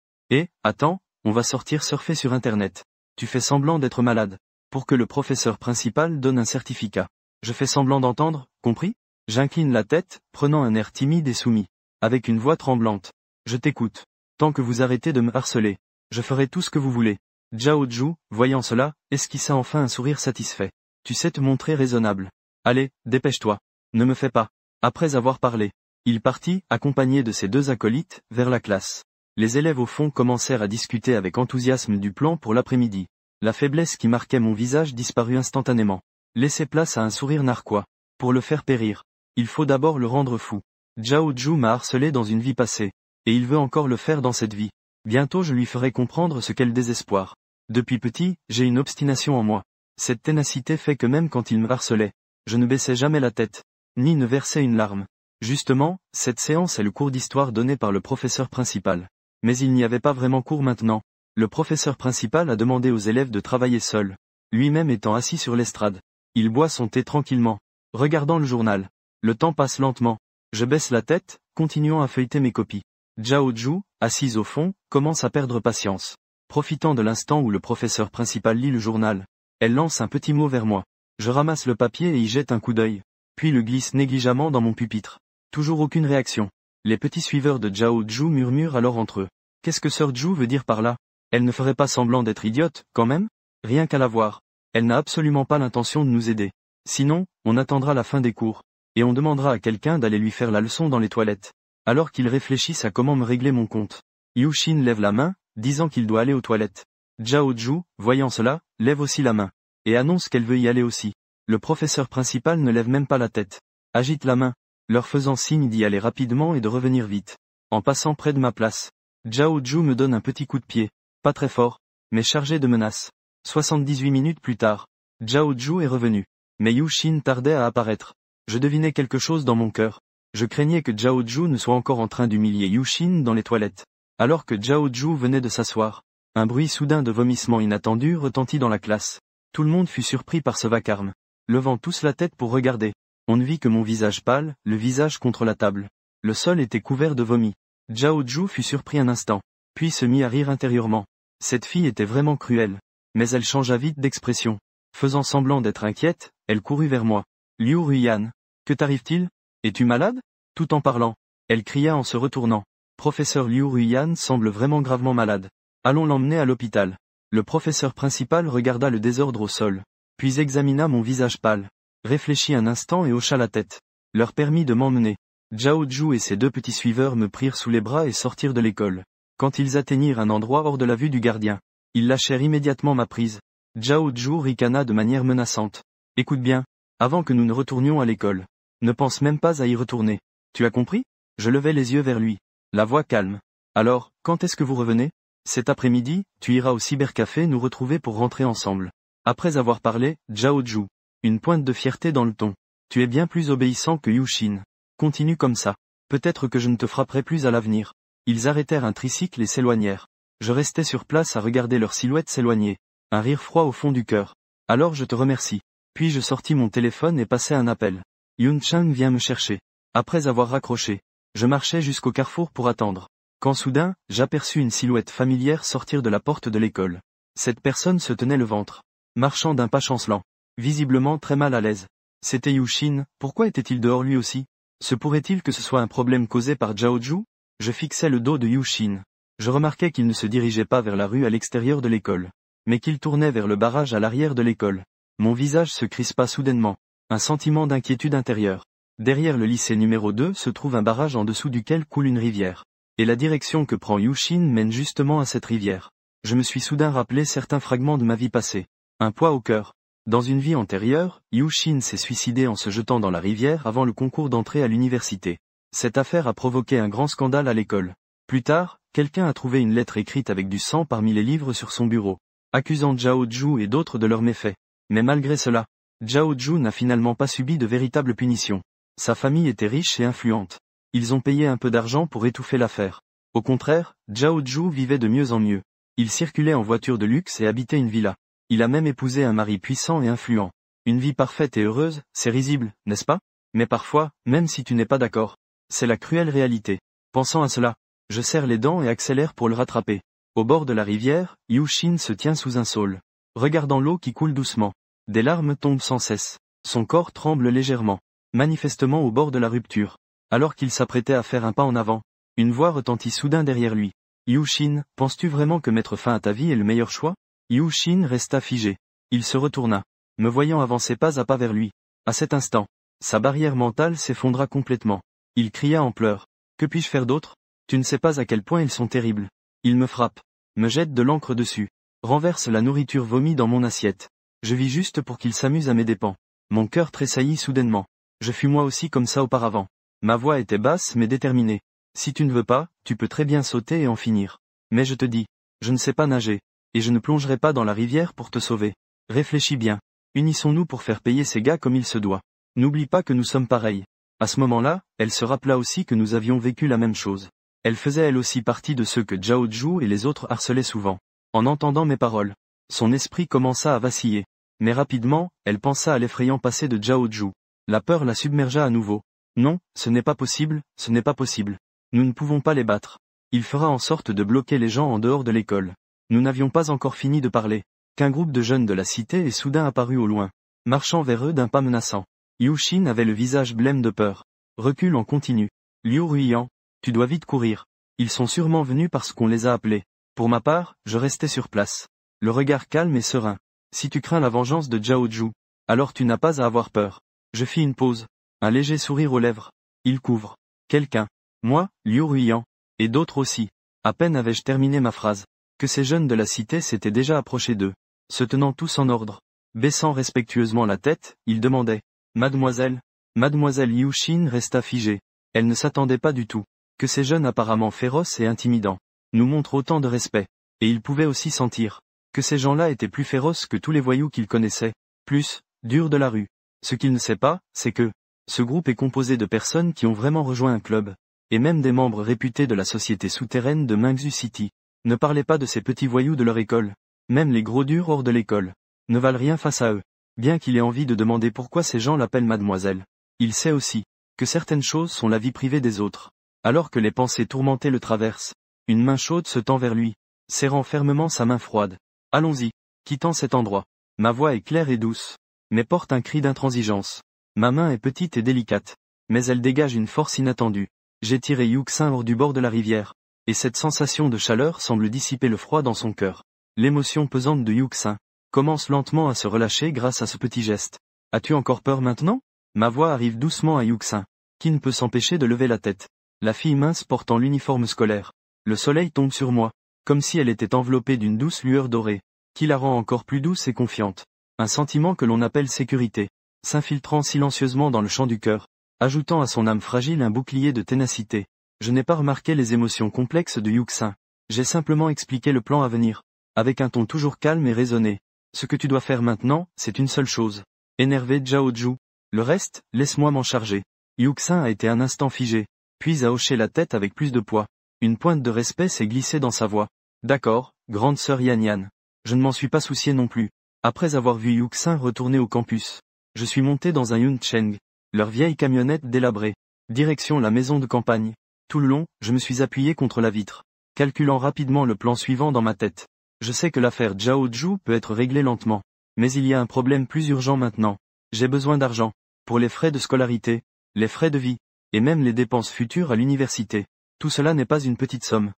Attends, on va sortir surfer sur Internet. Tu fais semblant d'être malade, pour que le professeur principal donne un certificat. Je fais semblant d'entendre, compris ? J'incline la tête, prenant un air timide et soumis, avec une voix tremblante. Je t'écoute. Tant que vous arrêtez de me harceler, je ferai tout ce que vous voulez. Zhao Zhu, voyant cela, esquissa enfin un sourire satisfait. Tu sais te montrer raisonnable. Allez, dépêche-toi. Ne me fais pas. Après avoir parlé, il partit, accompagné de ses 2 acolytes, vers la classe. Les élèves au fond commencèrent à discuter avec enthousiasme du plan pour l'après-midi. La faiblesse qui marquait mon visage disparut instantanément. Laissez place à un sourire narquois. Pour le faire périr, il faut d'abord le rendre fou. Zhao Zhu m'a harcelé dans une vie passée, et il veut encore le faire dans cette vie. Bientôt je lui ferai comprendre ce qu'est le désespoir. Depuis petit, j'ai une obstination en moi. Cette ténacité fait que même quand il me harcelait, je ne baissais jamais la tête, ni ne versais une larme. Justement, cette séance est le cours d'histoire donné par le professeur principal. Mais il n'y avait pas vraiment cours maintenant. Le professeur principal a demandé aux élèves de travailler seuls, lui-même étant assis sur l'estrade. Il boit son thé tranquillement, regardant le journal. Le temps passe lentement. Je baisse la tête, continuant à feuilleter mes copies. Zhao Zhu, assise au fond, commence à perdre patience. Profitant de l'instant où le professeur principal lit le journal, elle lance un petit mot vers moi. Je ramasse le papier et y jette un coup d'œil, puis le glisse négligemment dans mon pupitre. Toujours aucune réaction. Les petits suiveurs de Zhao Zhu murmurent alors entre eux. Qu'est-ce que Sœur Zhu veut dire par là ? Elle ne ferait pas semblant d'être idiote, quand même ? Rien qu'à la voir. Elle n'a absolument pas l'intention de nous aider. Sinon, on attendra la fin des cours, et on demandera à quelqu'un d'aller lui faire la leçon dans les toilettes. Alors qu'ils réfléchissent à comment me régler mon compte. Yu Xin lève la main, disant qu'il doit aller aux toilettes. Zhao Zhu, voyant cela, lève aussi la main, et annonce qu'elle veut y aller aussi. Le professeur principal ne lève même pas la tête. Agite la main, leur faisant signe d'y aller rapidement et de revenir vite. En passant près de ma place, Zhao Zhu me donne un petit coup de pied, pas très fort, mais chargé de menaces. 78 minutes plus tard, Zhao Zhu est revenu. Mais Yu Xin tardait à apparaître. Je devinais quelque chose dans mon cœur. Je craignais que Zhao Zhu ne soit encore en train d'humilier Yu Xin dans les toilettes. Alors que Zhao Zhu venait de s'asseoir, un bruit soudain de vomissement inattendu retentit dans la classe. Tout le monde fut surpris par ce vacarme. Levant tous la tête pour regarder, on ne vit que mon visage pâle, le visage contre la table. Le sol était couvert de vomi. Zhao Zhu fut surpris un instant, puis se mit à rire intérieurement. Cette fille était vraiment cruelle. Mais elle changea vite d'expression. Faisant semblant d'être inquiète, elle courut vers moi. Liu Ruyan. Que t'arrive-t-il? Es-tu malade? Tout en parlant, elle cria en se retournant. Professeur Liu Ruyan semble vraiment gravement malade. Allons l'emmener à l'hôpital. Le professeur principal regarda le désordre au sol, puis examina mon visage pâle, réfléchit un instant et hocha la tête. Leur permit de m'emmener. Zhao Zhu et ses deux petits suiveurs me prirent sous les bras et sortirent de l'école. Quand ils atteignirent un endroit hors de la vue du gardien, ils lâchèrent immédiatement ma prise. Zhao Zhu ricana de manière menaçante. Écoute bien, avant que nous ne retournions à l'école. Ne pense même pas à y retourner. Tu as compris? Je levai les yeux vers lui. La voix calme. Alors, quand est-ce que vous revenez? Cet après-midi, tu iras au cybercafé nous retrouver pour rentrer ensemble. Après avoir parlé, Zhao Zhu. Une pointe de fierté dans le ton. Tu es bien plus obéissant que Yu Xin. Continue comme ça. Peut-être que je ne te frapperai plus à l'avenir. Ils arrêtèrent un tricycle et s'éloignèrent. Je restais sur place à regarder leur silhouette s'éloigner. Un rire froid au fond du cœur. Alors je te remercie. Puis je sortis mon téléphone et passai un appel. Yun Chang vient me chercher. Après avoir raccroché, je marchais jusqu'au carrefour pour attendre. Quand soudain, j'aperçus une silhouette familière sortir de la porte de l'école. Cette personne se tenait le ventre, marchant d'un pas chancelant, visiblement très mal à l'aise. C'était Yu Xin. Pourquoi était-il dehors lui aussi? Se pourrait-il que ce soit un problème causé par Zhao Zhu? Je fixais le dos de Yu Xin. Je remarquai qu'il ne se dirigeait pas vers la rue à l'extérieur de l'école, mais qu'il tournait vers le barrage à l'arrière de l'école. Mon visage se crispa soudainement. Un sentiment d'inquiétude intérieure. Derrière le lycée numéro 2 se trouve un barrage en dessous duquel coule une rivière. Et la direction que prend Yu Xin mène justement à cette rivière. Je me suis soudain rappelé certains fragments de ma vie passée. Un poids au cœur. Dans une vie antérieure, Yu Xin s'est suicidé en se jetant dans la rivière avant le concours d'entrée à l'université. Cette affaire a provoqué un grand scandale à l'école. Plus tard, quelqu'un a trouvé une lettre écrite avec du sang parmi les livres sur son bureau, accusant Zhao Zhu et d'autres de leurs méfaits. Mais malgré cela, Zhao Zhu n'a finalement pas subi de véritable punition. Sa famille était riche et influente. Ils ont payé un peu d'argent pour étouffer l'affaire. Au contraire, Zhao Zhu vivait de mieux en mieux. Il circulait en voiture de luxe et habitait une villa. Il a même épousé un mari puissant et influent. Une vie parfaite et heureuse, c'est risible, n'est-ce pas? Mais parfois, même si tu n'es pas d'accord, c'est la cruelle réalité. Pensant à cela, je serre les dents et accélère pour le rattraper. Au bord de la rivière, Yu Xin se tient sous un saule, regardant l'eau qui coule doucement. Des larmes tombent sans cesse. Son corps tremble légèrement, manifestement au bord de la rupture. Alors qu'il s'apprêtait à faire un pas en avant, une voix retentit soudain derrière lui. Yu Xin, penses-tu vraiment que mettre fin à ta vie est le meilleur choix? Yu Xin resta figé. Il se retourna, me voyant avancer pas à pas vers lui. À cet instant, sa barrière mentale s'effondra complètement. Il cria en pleurs. Que puis-je faire d'autre? Tu ne sais pas à quel point ils sont terribles. Ils me frappent, me jettent de l'encre dessus, renversent la nourriture vomi dans mon assiette. Je vis juste pour qu'ils s'amusent à mes dépens. Mon cœur tressaillit soudainement. Je fus moi aussi comme ça auparavant. Ma voix était basse mais déterminée. Si tu ne veux pas, tu peux très bien sauter et en finir. Mais je te dis, je ne sais pas nager, et je ne plongerai pas dans la rivière pour te sauver. Réfléchis bien. Unissons-nous pour faire payer ces gars comme il se doit. N'oublie pas que nous sommes pareils. À ce moment-là, elle se rappela aussi que nous avions vécu la même chose. Elle faisait elle aussi partie de ceux que Zhao Zhu et les autres harcelaient souvent. En entendant mes paroles, son esprit commença à vaciller. Mais rapidement, elle pensa à l'effrayant passé de Zhao Zhu. La peur la submergea à nouveau. Non, ce n'est pas possible, ce n'est pas possible. Nous ne pouvons pas les battre. Il fera en sorte de bloquer les gens en dehors de l'école. Nous n'avions pas encore fini de parler, qu'un groupe de jeunes de la cité est soudain apparu au loin, marchant vers eux d'un pas menaçant. Yu Xin avait le visage blême de peur. Recule en continu. Liu Ruyan, tu dois vite courir. Ils sont sûrement venus parce qu'on les a appelés. Pour ma part, je restais sur place, le regard calme et serein. Si tu crains la vengeance de Zhao Zhu, alors tu n'as pas à avoir peur. Je fis une pause, un léger sourire aux lèvres. Il couvre. Quelqu'un. Moi, Liu Ruyan. Et d'autres aussi. À peine avais-je terminé ma phrase, que ces jeunes de la cité s'étaient déjà approchés d'eux. Se tenant tous en ordre, baissant respectueusement la tête, ils demandaient. Mademoiselle. Mademoiselle Yu Xin resta figée. Elle ne s'attendait pas du tout, que ces jeunes apparemment féroces et intimidants nous montrent autant de respect. Et il pouvait aussi sentir que ces gens-là étaient plus féroces que tous les voyous qu'il connaissait, plus durs de la rue. Ce qu'il ne sait pas, c'est que ce groupe est composé de personnes qui ont vraiment rejoint un club, et même des membres réputés de la société souterraine de Mingzhu City. Ne parlez pas de ces petits voyous de leur école. Même les gros durs hors de l'école ne valent rien face à eux. Bien qu'il ait envie de demander pourquoi ces gens l'appellent mademoiselle, il sait aussi que certaines choses sont la vie privée des autres. Alors que les pensées tourmentées le traversent, une main chaude se tend vers lui, serrant fermement sa main froide. Allons-y, quittant cet endroit. Ma voix est claire et douce, mais porte un cri d'intransigeance. Ma main est petite et délicate, mais elle dégage une force inattendue. J'ai tiré Yuxin hors du bord de la rivière, et cette sensation de chaleur semble dissiper le froid dans son cœur. L'émotion pesante de Yuxin commence lentement à se relâcher grâce à ce petit geste. As-tu encore peur maintenant? Ma voix arrive doucement à Yuxin, qui ne peut s'empêcher de lever la tête. La fille mince portant l'uniforme scolaire. Le soleil tombe sur moi, comme si elle était enveloppée d'une douce lueur dorée, qui la rend encore plus douce et confiante. Un sentiment que l'on appelle sécurité, s'infiltrant silencieusement dans le champ du cœur, ajoutant à son âme fragile un bouclier de ténacité. Je n'ai pas remarqué les émotions complexes de Yuxin. J'ai simplement expliqué le plan à venir, avec un ton toujours calme et raisonné. Ce que tu dois faire maintenant, c'est une seule chose. Énervé Zhaoju. Le reste, laisse-moi m'en charger. Yuxin a été un instant figé, puis a hoché la tête avec plus de poids. Une pointe de respect s'est glissée dans sa voix. D'accord, grande sœur Yan Yan. Je ne m'en suis pas soucié non plus. Après avoir vu Yuxin retourner au campus, je suis monté dans un Yuncheng, leur vieille camionnette délabrée. Direction la maison de campagne. Tout le long, je me suis appuyé contre la vitre, calculant rapidement le plan suivant dans ma tête. Je sais que l'affaire Zhaoju peut être réglée lentement, mais il y a un problème plus urgent maintenant. J'ai besoin d'argent, pour les frais de scolarité, les frais de vie, et même les dépenses futures à l'université. Tout cela n'est pas une petite somme.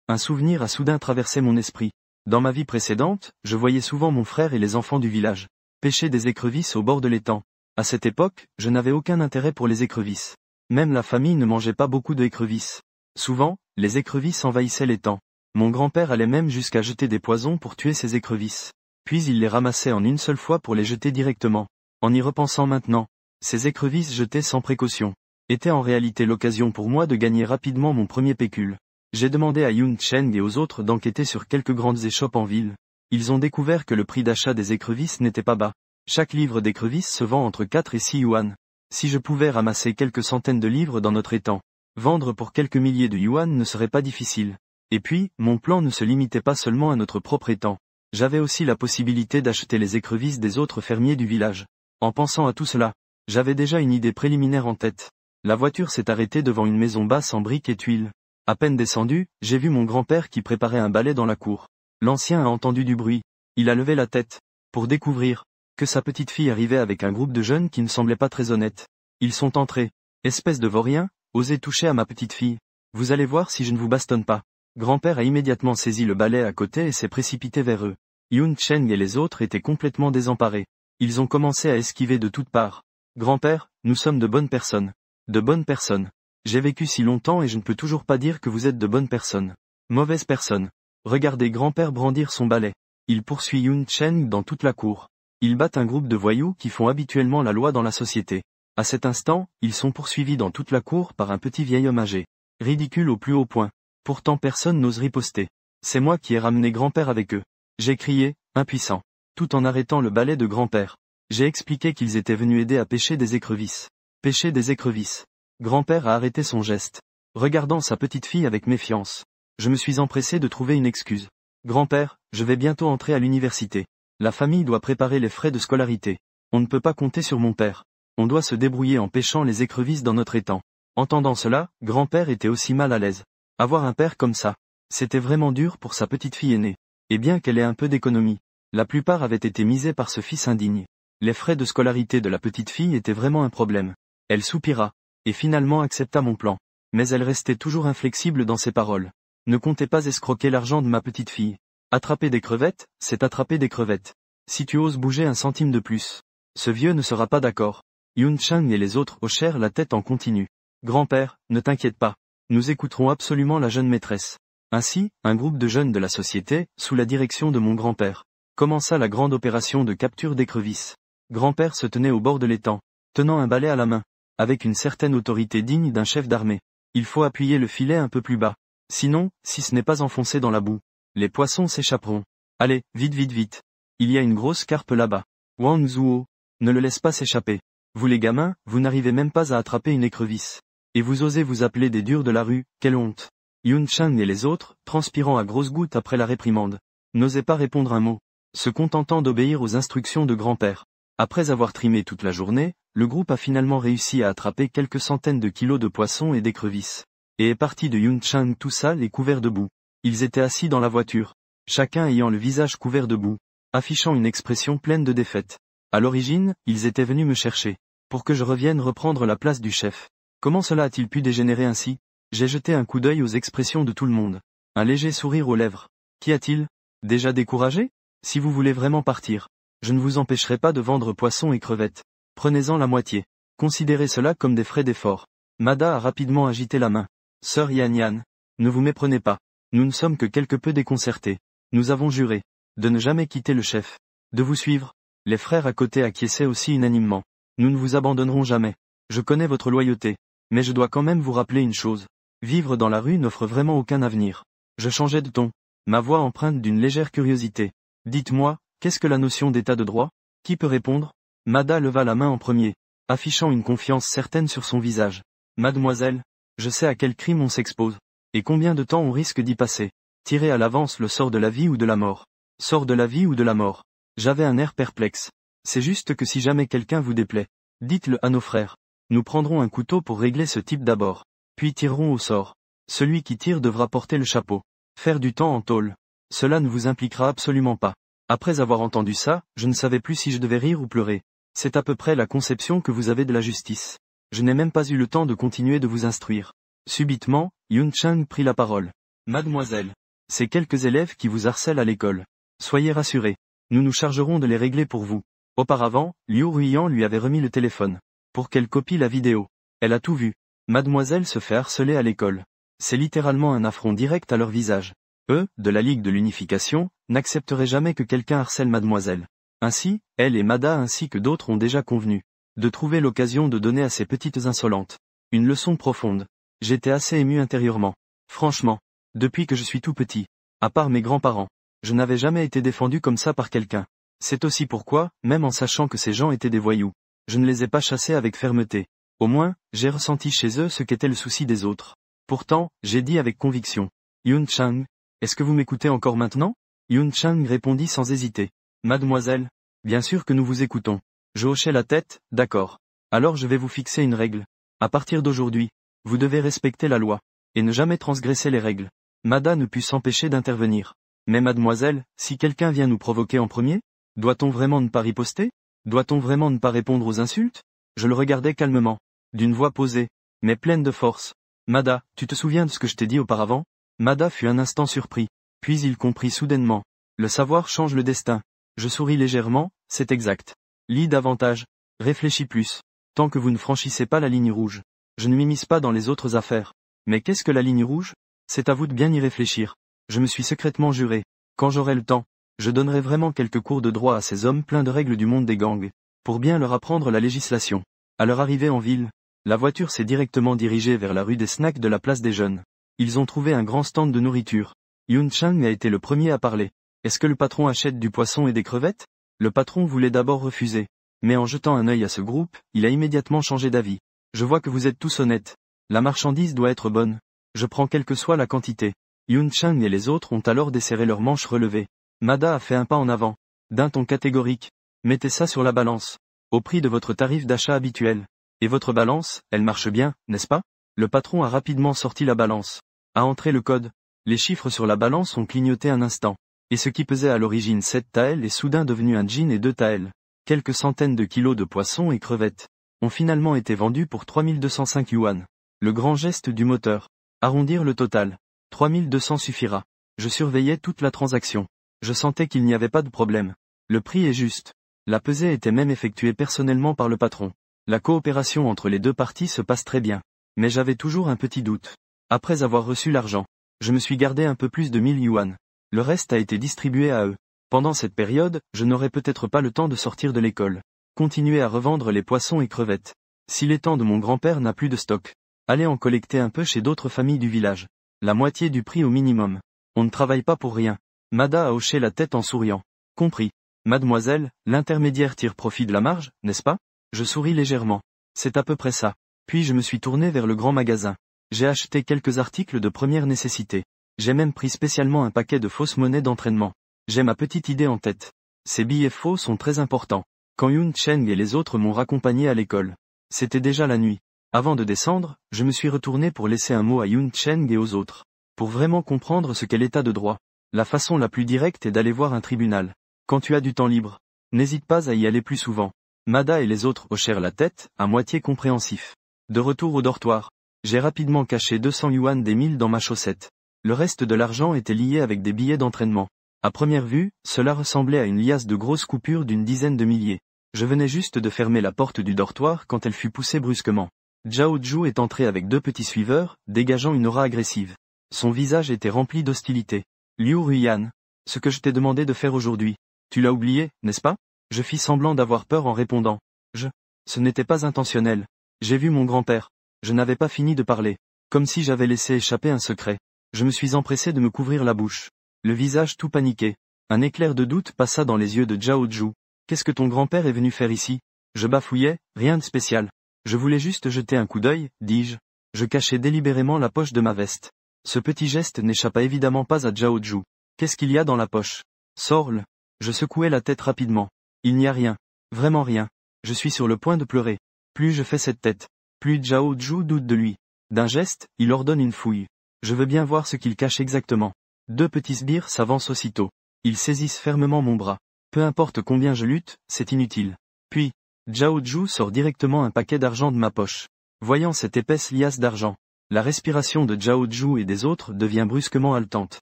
Un souvenir a soudain traversé mon esprit. Dans ma vie précédente, je voyais souvent mon frère et les enfants du village pêcher des écrevisses au bord de l'étang. À cette époque, je n'avais aucun intérêt pour les écrevisses. Même la famille ne mangeait pas beaucoup d'écrevisses. Souvent, les écrevisses envahissaient l'étang. Mon grand-père allait même jusqu'à jeter des poisons pour tuer ces écrevisses. Puis il les ramassait en une seule fois pour les jeter directement. En y repensant maintenant, ces écrevisses jetées sans précaution étaient en réalité l'occasion pour moi de gagner rapidement mon premier pécule. J'ai demandé à Yun Cheng et aux autres d'enquêter sur quelques grandes échoppes en ville. Ils ont découvert que le prix d'achat des écrevisses n'était pas bas. Chaque livre d'écrevisses se vend entre 4 et 6 yuan. Si je pouvais ramasser quelques centaines de livres dans notre étang, vendre pour quelques milliers de yuan ne serait pas difficile. Et puis, mon plan ne se limitait pas seulement à notre propre étang. J'avais aussi la possibilité d'acheter les écrevisses des autres fermiers du village. En pensant à tout cela, j'avais déjà une idée préliminaire en tête. La voiture s'est arrêtée devant une maison basse en briques et tuiles. À peine descendu, j'ai vu mon grand-père qui préparait un balai dans la cour. L'ancien a entendu du bruit. Il a levé la tête, pour découvrir que sa petite fille arrivait avec un groupe de jeunes qui ne semblaient pas très honnêtes. Ils sont entrés. Espèce de vaurien, osez toucher à ma petite fille. Vous allez voir si je ne vous bastonne pas. Grand-père a immédiatement saisi le balai à côté et s'est précipité vers eux. Yun Cheng et les autres étaient complètement désemparés. Ils ont commencé à esquiver de toutes parts. Grand-père, nous sommes de bonnes personnes. De bonnes personnes. J'ai vécu si longtemps et je ne peux toujours pas dire que vous êtes de bonnes personnes. Mauvaises personnes. Regardez grand-père brandir son balai. Il poursuit Yun Cheng dans toute la cour. Il bat un groupe de voyous qui font habituellement la loi dans la société. À cet instant, ils sont poursuivis dans toute la cour par un petit vieil homme âgé. Ridicule au plus haut point. Pourtant personne n'ose riposter. C'est moi qui ai ramené grand-père avec eux. J'ai crié, impuissant, tout en arrêtant le balai de grand-père. J'ai expliqué qu'ils étaient venus aider à pêcher des écrevisses. Pêcher des écrevisses. Grand-père a arrêté son geste, regardant sa petite fille avec méfiance. Je me suis empressé de trouver une excuse. Grand-père, je vais bientôt entrer à l'université. La famille doit préparer les frais de scolarité. On ne peut pas compter sur mon père. On doit se débrouiller en pêchant les écrevisses dans notre étang. Entendant cela, grand-père était aussi mal à l'aise. Avoir un père comme ça, c'était vraiment dur pour sa petite fille aînée. Et bien qu'elle ait un peu d'économie, la plupart avaient été misés par ce fils indigne. Les frais de scolarité de la petite fille étaient vraiment un problème. Elle soupira, et finalement accepta mon plan. Mais elle restait toujours inflexible dans ses paroles. Ne comptez pas escroquer l'argent de ma petite fille. Attraper des crevettes, c'est attraper des crevettes. Si tu oses bouger un centime de plus, ce vieux ne sera pas d'accord. Yun Cheng et les autres hochèrent la tête en continu. Grand-père, ne t'inquiète pas. Nous écouterons absolument la jeune maîtresse. Ainsi, un groupe de jeunes de la société, sous la direction de mon grand-père, commença la grande opération de capture d'écrevisses. Grand-père se tenait au bord de l'étang, tenant un balai à la main, avec une certaine autorité digne d'un chef d'armée. Il faut appuyer le filet un peu plus bas. Sinon, si ce n'est pas enfoncé dans la boue, les poissons s'échapperont. Allez, vite vite vite. Il y a une grosse carpe là-bas. Wang Zuo, ne le laisse pas s'échapper. Vous les gamins, vous n'arrivez même pas à attraper une écrevisse. Et vous osez vous appeler des durs de la rue, quelle honte. Yun Cheng et les autres, transpirant à grosses gouttes après la réprimande, n'osaient pas répondre un mot, se contentant d'obéir aux instructions de grand-père. Après avoir trimé toute la journée, le groupe a finalement réussi à attraper quelques centaines de kilos de poissons et d'écrevisses, et est parti de Yun Cheng tout sale et couvert de boue. Ils étaient assis dans la voiture, chacun ayant le visage couvert de boue. affichant une expression pleine de défaite. À l'origine, ils étaient venus me chercher, pour que je revienne reprendre la place du chef. Comment cela a-t-il pu dégénérer ainsi? J'ai jeté un coup d'œil aux expressions de tout le monde. Un léger sourire aux lèvres. Qu'y a-t-il? Déjà découragé? Si vous voulez vraiment partir, je ne vous empêcherai pas de vendre poissons et crevettes. Prenez-en la moitié. Considérez cela comme des frais d'effort. Mada a rapidement agité la main. Sœur Yan Yan, ne vous méprenez pas. Nous ne sommes que quelque peu déconcertés. Nous avons juré de ne jamais quitter le chef, de vous suivre. Les frères à côté acquiesçaient aussi unanimement. Nous ne vous abandonnerons jamais. Je connais votre loyauté. Mais je dois quand même vous rappeler une chose. Vivre dans la rue n'offre vraiment aucun avenir. Je changeai de ton. Ma voix empreinte d'une légère curiosité. Dites-moi, qu'est-ce que la notion d'état de droit? Qui peut répondre? Mada leva la main en premier, affichant une confiance certaine sur son visage. Mademoiselle, je sais à quel crime on s'expose. Et combien de temps on risque d'y passer. Tirer à l'avance le sort de la vie ou de la mort. Sort de la vie ou de la mort. J'avais un air perplexe. C'est juste que si jamais quelqu'un vous déplaît, dites-le à nos frères. Nous prendrons un couteau pour régler ce type d'abord. Puis tirerons au sort. Celui qui tire devra porter le chapeau. Faire du temps en tôle. Cela ne vous impliquera absolument pas. Après avoir entendu ça, je ne savais plus si je devais rire ou pleurer. C'est à peu près la conception que vous avez de la justice. Je n'ai même pas eu le temps de continuer de vous instruire. Subitement, Yun Chang prit la parole. Mademoiselle, c'est quelques élèves qui vous harcèlent à l'école. Soyez rassurés. Nous nous chargerons de les régler pour vous. Auparavant, Liu Ruiyan lui avait remis le téléphone. Pour qu'elle copie la vidéo. Elle a tout vu. Mademoiselle se fait harceler à l'école. C'est littéralement un affront direct à leur visage. Eux, de la Ligue de l'Unification, n'accepteraient jamais que quelqu'un harcèle Mademoiselle. Ainsi, elle et Mada ainsi que d'autres ont déjà convenu de trouver l'occasion de donner à ces petites insolentes une leçon profonde. J'étais assez ému intérieurement. Franchement, depuis que je suis tout petit, à part mes grands-parents, je n'avais jamais été défendu comme ça par quelqu'un. C'est aussi pourquoi, même en sachant que ces gens étaient des voyous, je ne les ai pas chassés avec fermeté. Au moins, j'ai ressenti chez eux ce qu'était le souci des autres. Pourtant, j'ai dit avec conviction. Yun Chang, est-ce que vous m'écoutez encore maintenant? Yun Chang répondit sans hésiter. Mademoiselle, bien sûr que nous vous écoutons. Je hochai la tête, d'accord. Alors je vais vous fixer une règle. À partir d'aujourd'hui, vous devez respecter la loi, et ne jamais transgresser les règles. Mada ne put s'empêcher d'intervenir. Mais mademoiselle, si quelqu'un vient nous provoquer en premier, doit-on vraiment ne pas riposter? Doit-on vraiment ne pas répondre aux insultes? Je le regardais calmement, d'une voix posée, mais pleine de force. Mada, tu te souviens de ce que je t'ai dit auparavant? Mada fut un instant surpris, puis il comprit soudainement. Le savoir change le destin. Je souris légèrement, c'est exact. Lis davantage, réfléchis plus. Tant que vous ne franchissez pas la ligne rouge. Je ne m'immisce pas dans les autres affaires. Mais qu'est-ce que la ligne rouge? C'est à vous de bien y réfléchir. Je me suis secrètement juré. Quand j'aurai le temps, je donnerai vraiment quelques cours de droit à ces hommes pleins de règles du monde des gangs, pour bien leur apprendre la législation. À leur arrivée en ville, la voiture s'est directement dirigée vers la rue des snacks de la place des jeunes. Ils ont trouvé un grand stand de nourriture. Yun Chang a été le premier à parler. Est-ce que le patron achète du poisson et des crevettes? Le patron voulait d'abord refuser. Mais en jetant un œil à ce groupe, il a immédiatement changé d'avis. Je vois que vous êtes tous honnêtes. La marchandise doit être bonne. Je prends quelle que soit la quantité. Yun Chang et les autres ont alors desserré leurs manches relevées. Mada a fait un pas en avant. D'un ton catégorique. Mettez ça sur la balance. Au prix de votre tarif d'achat habituel. Et votre balance, elle marche bien, n'est-ce pas? Le patron a rapidement sorti la balance. A entré le code. Les chiffres sur la balance ont clignoté un instant. Et ce qui pesait à l'origine 7 taels est soudain devenu un djin et 2 taels. Quelques centaines de kilos de poissons et crevettes ont finalement été vendus pour 3205 yuan. Le grand geste du moteur. Arrondir le total. 3200 suffira. Je surveillais toute la transaction. Je sentais qu'il n'y avait pas de problème. Le prix est juste. La pesée était même effectuée personnellement par le patron. La coopération entre les deux parties se passe très bien. Mais j'avais toujours un petit doute. Après avoir reçu l'argent, je me suis gardé un peu plus de 1000 yuan. Le reste a été distribué à eux. Pendant cette période, je n'aurai peut-être pas le temps de sortir de l'école. Continuer à revendre les poissons et crevettes. Si l'étang de mon grand-père n'a plus de stock, allez en collecter un peu chez d'autres familles du village. La moitié du prix au minimum. On ne travaille pas pour rien. Mada a hoché la tête en souriant. Compris. Mademoiselle, l'intermédiaire tire profit de la marge, n'est-ce pas? Je souris légèrement. C'est à peu près ça. Puis je me suis tourné vers le grand magasin. J'ai acheté quelques articles de première nécessité. J'ai même pris spécialement un paquet de fausses monnaies d'entraînement. J'ai ma petite idée en tête. Ces billets faux sont très importants. Quand Yun Cheng et les autres m'ont raccompagné à l'école, c'était déjà la nuit. Avant de descendre, je me suis retourné pour laisser un mot à Yun Cheng et aux autres. Pour vraiment comprendre ce qu'est l'état de droit. La façon la plus directe est d'aller voir un tribunal. Quand tu as du temps libre, n'hésite pas à y aller plus souvent. Mada et les autres hochèrent la tête, à moitié compréhensifs. De retour au dortoir, j'ai rapidement caché 200 yuan d'Émile dans ma chaussette. Le reste de l'argent était lié avec des billets d'entraînement. À première vue, cela ressemblait à une liasse de grosses coupures d'une dizaine de milliers. Je venais juste de fermer la porte du dortoir quand elle fut poussée brusquement. Zhao Zhu est entré avec 2 petits suiveurs, dégageant une aura agressive. Son visage était rempli d'hostilité. Liu Ruyan, ce que je t'ai demandé de faire aujourd'hui, tu l'as oublié, n'est-ce pas? Je fis semblant d'avoir peur en répondant. Ce n'était pas intentionnel. J'ai vu mon grand-père. Je n'avais pas fini de parler. Comme si j'avais laissé échapper un secret. Je me suis empressé de me couvrir la bouche. Le visage tout paniqué. Un éclair de doute passa dans les yeux de Zhao Zhu. Qu'est-ce que ton grand-père est venu faire ici? Je bafouillais, rien de spécial. Je voulais juste jeter un coup d'œil, dis-je. Je cachai délibérément la poche de ma veste. Ce petit geste n'échappa évidemment pas à Zhao Zhu. Qu'est-ce qu'il y a dans la poche? Sors-le. Je secouai la tête rapidement. Il n'y a rien. Vraiment rien. Je suis sur le point de pleurer. Plus je fais cette tête, plus Zhao Zhu doute de lui. D'un geste, il ordonne une fouille. Je veux bien voir ce qu'il cache exactement. 2 petits sbires s'avancent aussitôt. Ils saisissent fermement mon bras. Peu importe combien je lutte, c'est inutile. Puis, Zhao Zhu sort directement un paquet d'argent de ma poche. Voyant cette épaisse liasse d'argent, la respiration de Zhao Zhu et des autres devient brusquement haletante.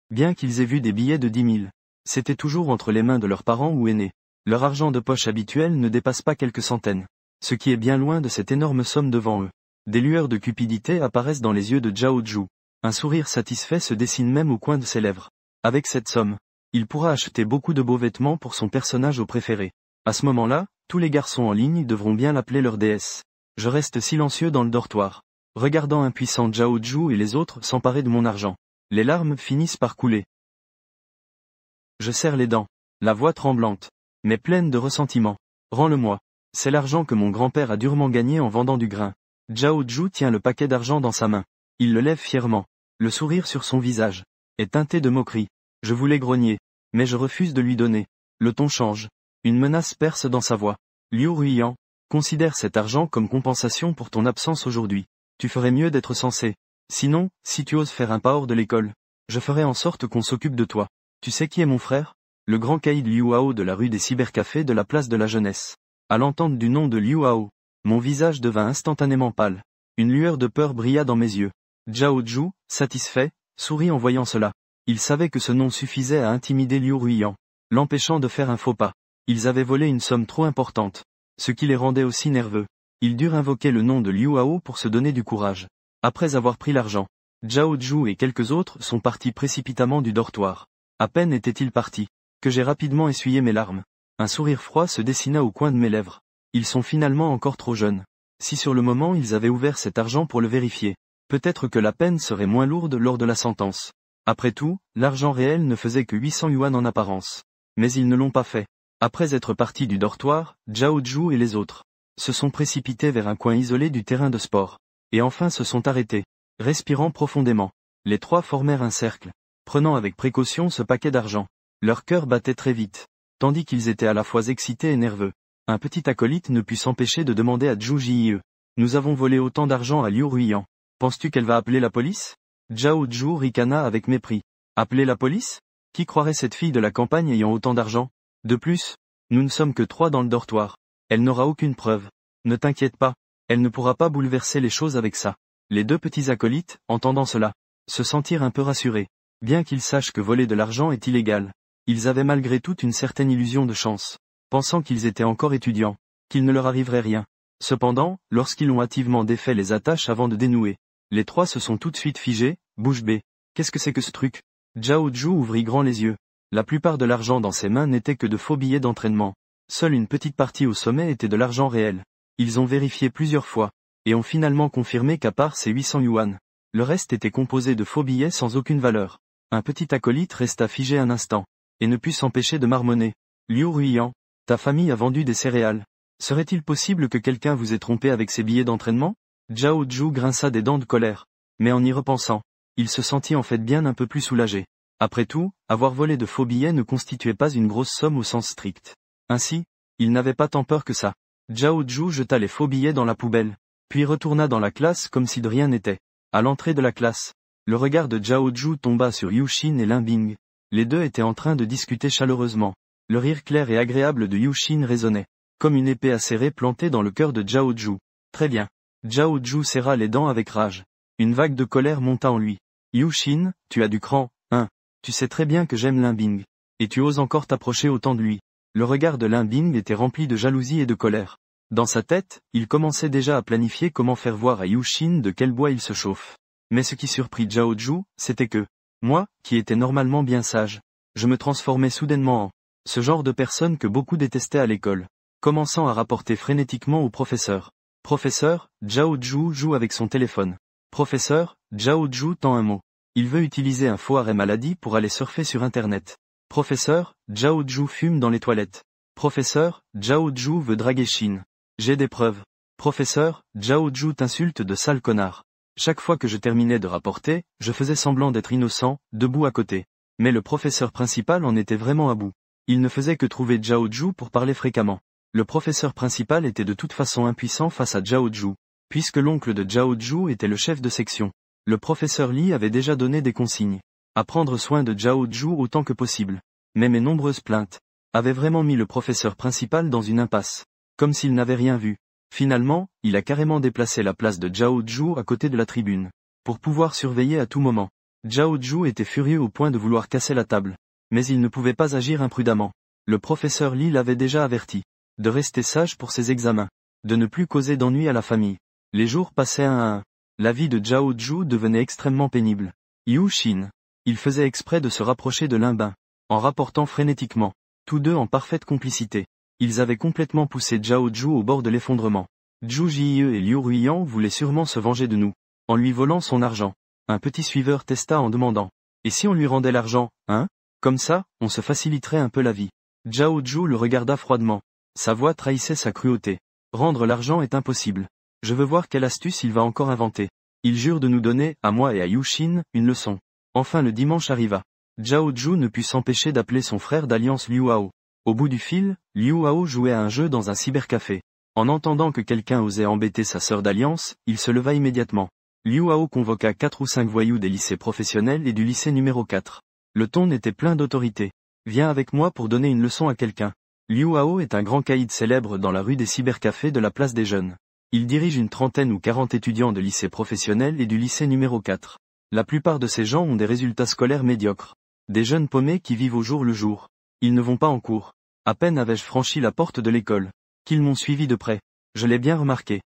Bien qu'ils aient vu des billets de 10 000, c'était toujours entre les mains de leurs parents ou aînés. Leur argent de poche habituel ne dépasse pas quelques centaines. Ce qui est bien loin de cette énorme somme devant eux. Des lueurs de cupidité apparaissent dans les yeux de Zhao Zhu. Un sourire satisfait se dessine même au coin de ses lèvres. Avec cette somme, il pourra acheter beaucoup de beaux vêtements pour son personnage au préféré. À ce moment-là, tous les garçons en ligne devront bien l'appeler leur déesse. Je reste silencieux dans le dortoir, regardant impuissant Zhao Zhu et les autres s'emparer de mon argent. Les larmes finissent par couler. Je serre les dents, la voix tremblante, mais pleine de ressentiment. Rends-le-moi. C'est l'argent que mon grand-père a durement gagné en vendant du grain. Zhao Zhu tient le paquet d'argent dans sa main. Il le lève fièrement. Le sourire sur son visage est teinté de moquerie. Je voulais grogner, mais je refuse de lui donner. Le ton change. Une menace perce dans sa voix. Liu Ruyan, considère cet argent comme compensation pour ton absence aujourd'hui. Tu ferais mieux d'être sensé. Sinon, si tu oses faire un pas hors de l'école, je ferai en sorte qu'on s'occupe de toi. Tu sais qui est mon frère? Le grand caïd Liu Hao de la rue des cybercafés de la place de la jeunesse. À l'entente du nom de Liu Hao, mon visage devint instantanément pâle. Une lueur de peur brilla dans mes yeux. Zhao Zhu, satisfait, sourit en voyant cela. Il savait que ce nom suffisait à intimider Liu Ruyan, l'empêchant de faire un faux pas. Ils avaient volé une somme trop importante, ce qui les rendait aussi nerveux. Ils durent invoquer le nom de Liu Hao pour se donner du courage. Après avoir pris l'argent, Zhao Zhu et quelques autres sont partis précipitamment du dortoir. À peine étaient-ils partis, que j'ai rapidement essuyé mes larmes. Un sourire froid se dessina au coin de mes lèvres. Ils sont finalement encore trop jeunes. Si sur le moment ils avaient ouvert cet argent pour le vérifier, peut-être que la peine serait moins lourde lors de la sentence. Après tout, l'argent réel ne faisait que 800 yuan en apparence. Mais ils ne l'ont pas fait. Après être partis du dortoir, Zhao Zhu et les autres se sont précipités vers un coin isolé du terrain de sport. Et enfin se sont arrêtés, respirant profondément. Les 3 formèrent un cercle, prenant avec précaution ce paquet d'argent. Leur cœur battait très vite, tandis qu'ils étaient à la fois excités et nerveux. Un petit acolyte ne put s'empêcher de demander à Zhu Jie. Nous avons volé autant d'argent à Liu Ruyan. Penses-tu qu'elle va appeler la police? Zhao Zhu ricana avec mépris. Appeler la police? Qui croirait cette fille de la campagne ayant autant d'argent? De plus, nous ne sommes que 3 dans le dortoir. Elle n'aura aucune preuve. Ne t'inquiète pas, elle ne pourra pas bouleverser les choses avec ça. Les 2 petits acolytes, entendant cela, se sentirent un peu rassurés. Bien qu'ils sachent que voler de l'argent est illégal, ils avaient malgré tout une certaine illusion de chance, pensant qu'ils étaient encore étudiants, qu'il ne leur arriverait rien. Cependant, lorsqu'ils ont hâtivement défait les attaches avant de dénouer, les 3 se sont tout de suite figés, bouche bée. Qu'est-ce que c'est que ce truc? Zhao Zhu ouvrit grand les yeux. La plupart de l'argent dans ses mains n'était que de faux billets d'entraînement. Seule une petite partie au sommet était de l'argent réel. Ils ont vérifié plusieurs fois, et ont finalement confirmé qu'à part ces 800 yuan, le reste était composé de faux billets sans aucune valeur. Un petit acolyte resta figé un instant, et ne put s'empêcher de marmonner. Liu Ruyan, ta famille a vendu des céréales. Serait-il possible que quelqu'un vous ait trompé avec ces billets d'entraînement? Zhao Zhu grinça des dents de colère. Mais en y repensant, il se sentit en fait bien un peu plus soulagé. Après tout, avoir volé de faux billets ne constituait pas une grosse somme au sens strict. Ainsi, il n'avait pas tant peur que ça. Zhao Zhu jeta les faux billets dans la poubelle, puis retourna dans la classe comme si de rien n'était. À l'entrée de la classe, le regard de Zhao Zhu tomba sur Yu Xin et Lin Bing. Les 2 étaient en train de discuter chaleureusement. Le rire clair et agréable de Yushin résonnait, comme une épée acérée plantée dans le cœur de Zhao Zhu. Très bien. Zhao Zhu serra les dents avec rage. Une vague de colère monta en lui. Yushin, tu as du cran, hein. Tu sais très bien que j'aime Lin Bing. Et tu oses encore t'approcher autant de lui. Le regard de Lin Bing était rempli de jalousie et de colère. Dans sa tête, il commençait déjà à planifier comment faire voir à Yushin de quel bois il se chauffe. Mais ce qui surprit Zhao Zhu, c'était que, moi, qui étais normalement bien sage, je me transformais soudainement en ce genre de personne que beaucoup détestaient à l'école. Commençant à rapporter frénétiquement au professeur. Professeur, Zhao Zhu joue avec son téléphone. Professeur, Zhao Zhu tend un mot. Il veut utiliser un faux arrêt maladie pour aller surfer sur Internet. Professeur, Zhao Zhu fume dans les toilettes. Professeur, Zhao Zhu veut draguer Shin. J'ai des preuves. Professeur, Zhao Zhu t'insulte de sale connard. Chaque fois que je terminais de rapporter, je faisais semblant d'être innocent, debout à côté. Mais le professeur principal en était vraiment à bout. Il ne faisait que trouver Zhao Zhu pour parler fréquemment. Le professeur principal était de toute façon impuissant face à Zhao Zhu, puisque l'oncle de Zhao Zhu était le chef de section. Le professeur Li avait déjà donné des consignes. À prendre soin de Zhao Zhu autant que possible. Mais mes nombreuses plaintes avaient vraiment mis le professeur principal dans une impasse. Comme s'il n'avait rien vu. Finalement, il a carrément déplacé la place de Zhao Zhu à côté de la tribune, pour pouvoir surveiller à tout moment. Zhao Zhu était furieux au point de vouloir casser la table. Mais il ne pouvait pas agir imprudemment. Le professeur Li l'avait déjà averti. De rester sage pour ses examens. De ne plus causer d'ennui à la famille. Les jours passaient un à un. La vie de Zhao Zhu devenait extrêmement pénible. Yushin. Il faisait exprès de se rapprocher de Lin Bing, en rapportant frénétiquement. Tous deux en parfaite complicité. Ils avaient complètement poussé Zhao Zhu au bord de l'effondrement. Zhu Jie et Liu Ruiyan voulaient sûrement se venger de nous, en lui volant son argent. Un petit suiveur testa en demandant. Et si on lui rendait l'argent, hein? Comme ça, on se faciliterait un peu la vie. Zhao Zhu le regarda froidement. Sa voix trahissait sa cruauté. Rendre l'argent est impossible. Je veux voir quelle astuce il va encore inventer. Il jure de nous donner, à moi et à Yushin, une leçon. Enfin le dimanche arriva. Zhao Zhu ne put s'empêcher d'appeler son frère d'alliance Liu Hao. Au bout du fil, Liu Hao jouait à un jeu dans un cybercafé. En entendant que quelqu'un osait embêter sa sœur d'alliance, il se leva immédiatement. Liu Hao convoqua 4 ou 5 voyous des lycées professionnels et du lycée numéro 4. Le ton était plein d'autorité. Viens avec moi pour donner une leçon à quelqu'un. Liu Hao est un grand caïd célèbre dans la rue des cybercafés de la place des jeunes. Il dirige une trentaine ou 40 étudiants de lycées professionnels et du lycée numéro 4. La plupart de ces gens ont des résultats scolaires médiocres. Des jeunes paumés qui vivent au jour le jour. Ils ne vont pas en cours. À peine avais-je franchi la porte de l'école, qu'ils m'ont suivi de près. Je l'ai bien remarqué.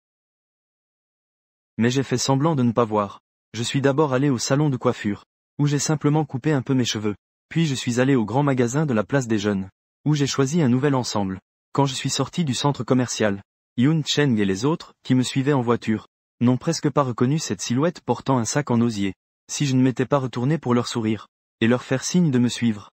Mais j'ai fait semblant de ne pas voir. Je suis d'abord allé au salon de coiffure, où j'ai simplement coupé un peu mes cheveux. Puis je suis allé au grand magasin de la place des jeunes, où j'ai choisi un nouvel ensemble. Quand je suis sorti du centre commercial, Yun Cheng et les autres, qui me suivaient en voiture, n'ont presque pas reconnu cette silhouette portant un sac en osier, si je ne m'étais pas retourné pour leur sourire, et leur faire signe de me suivre.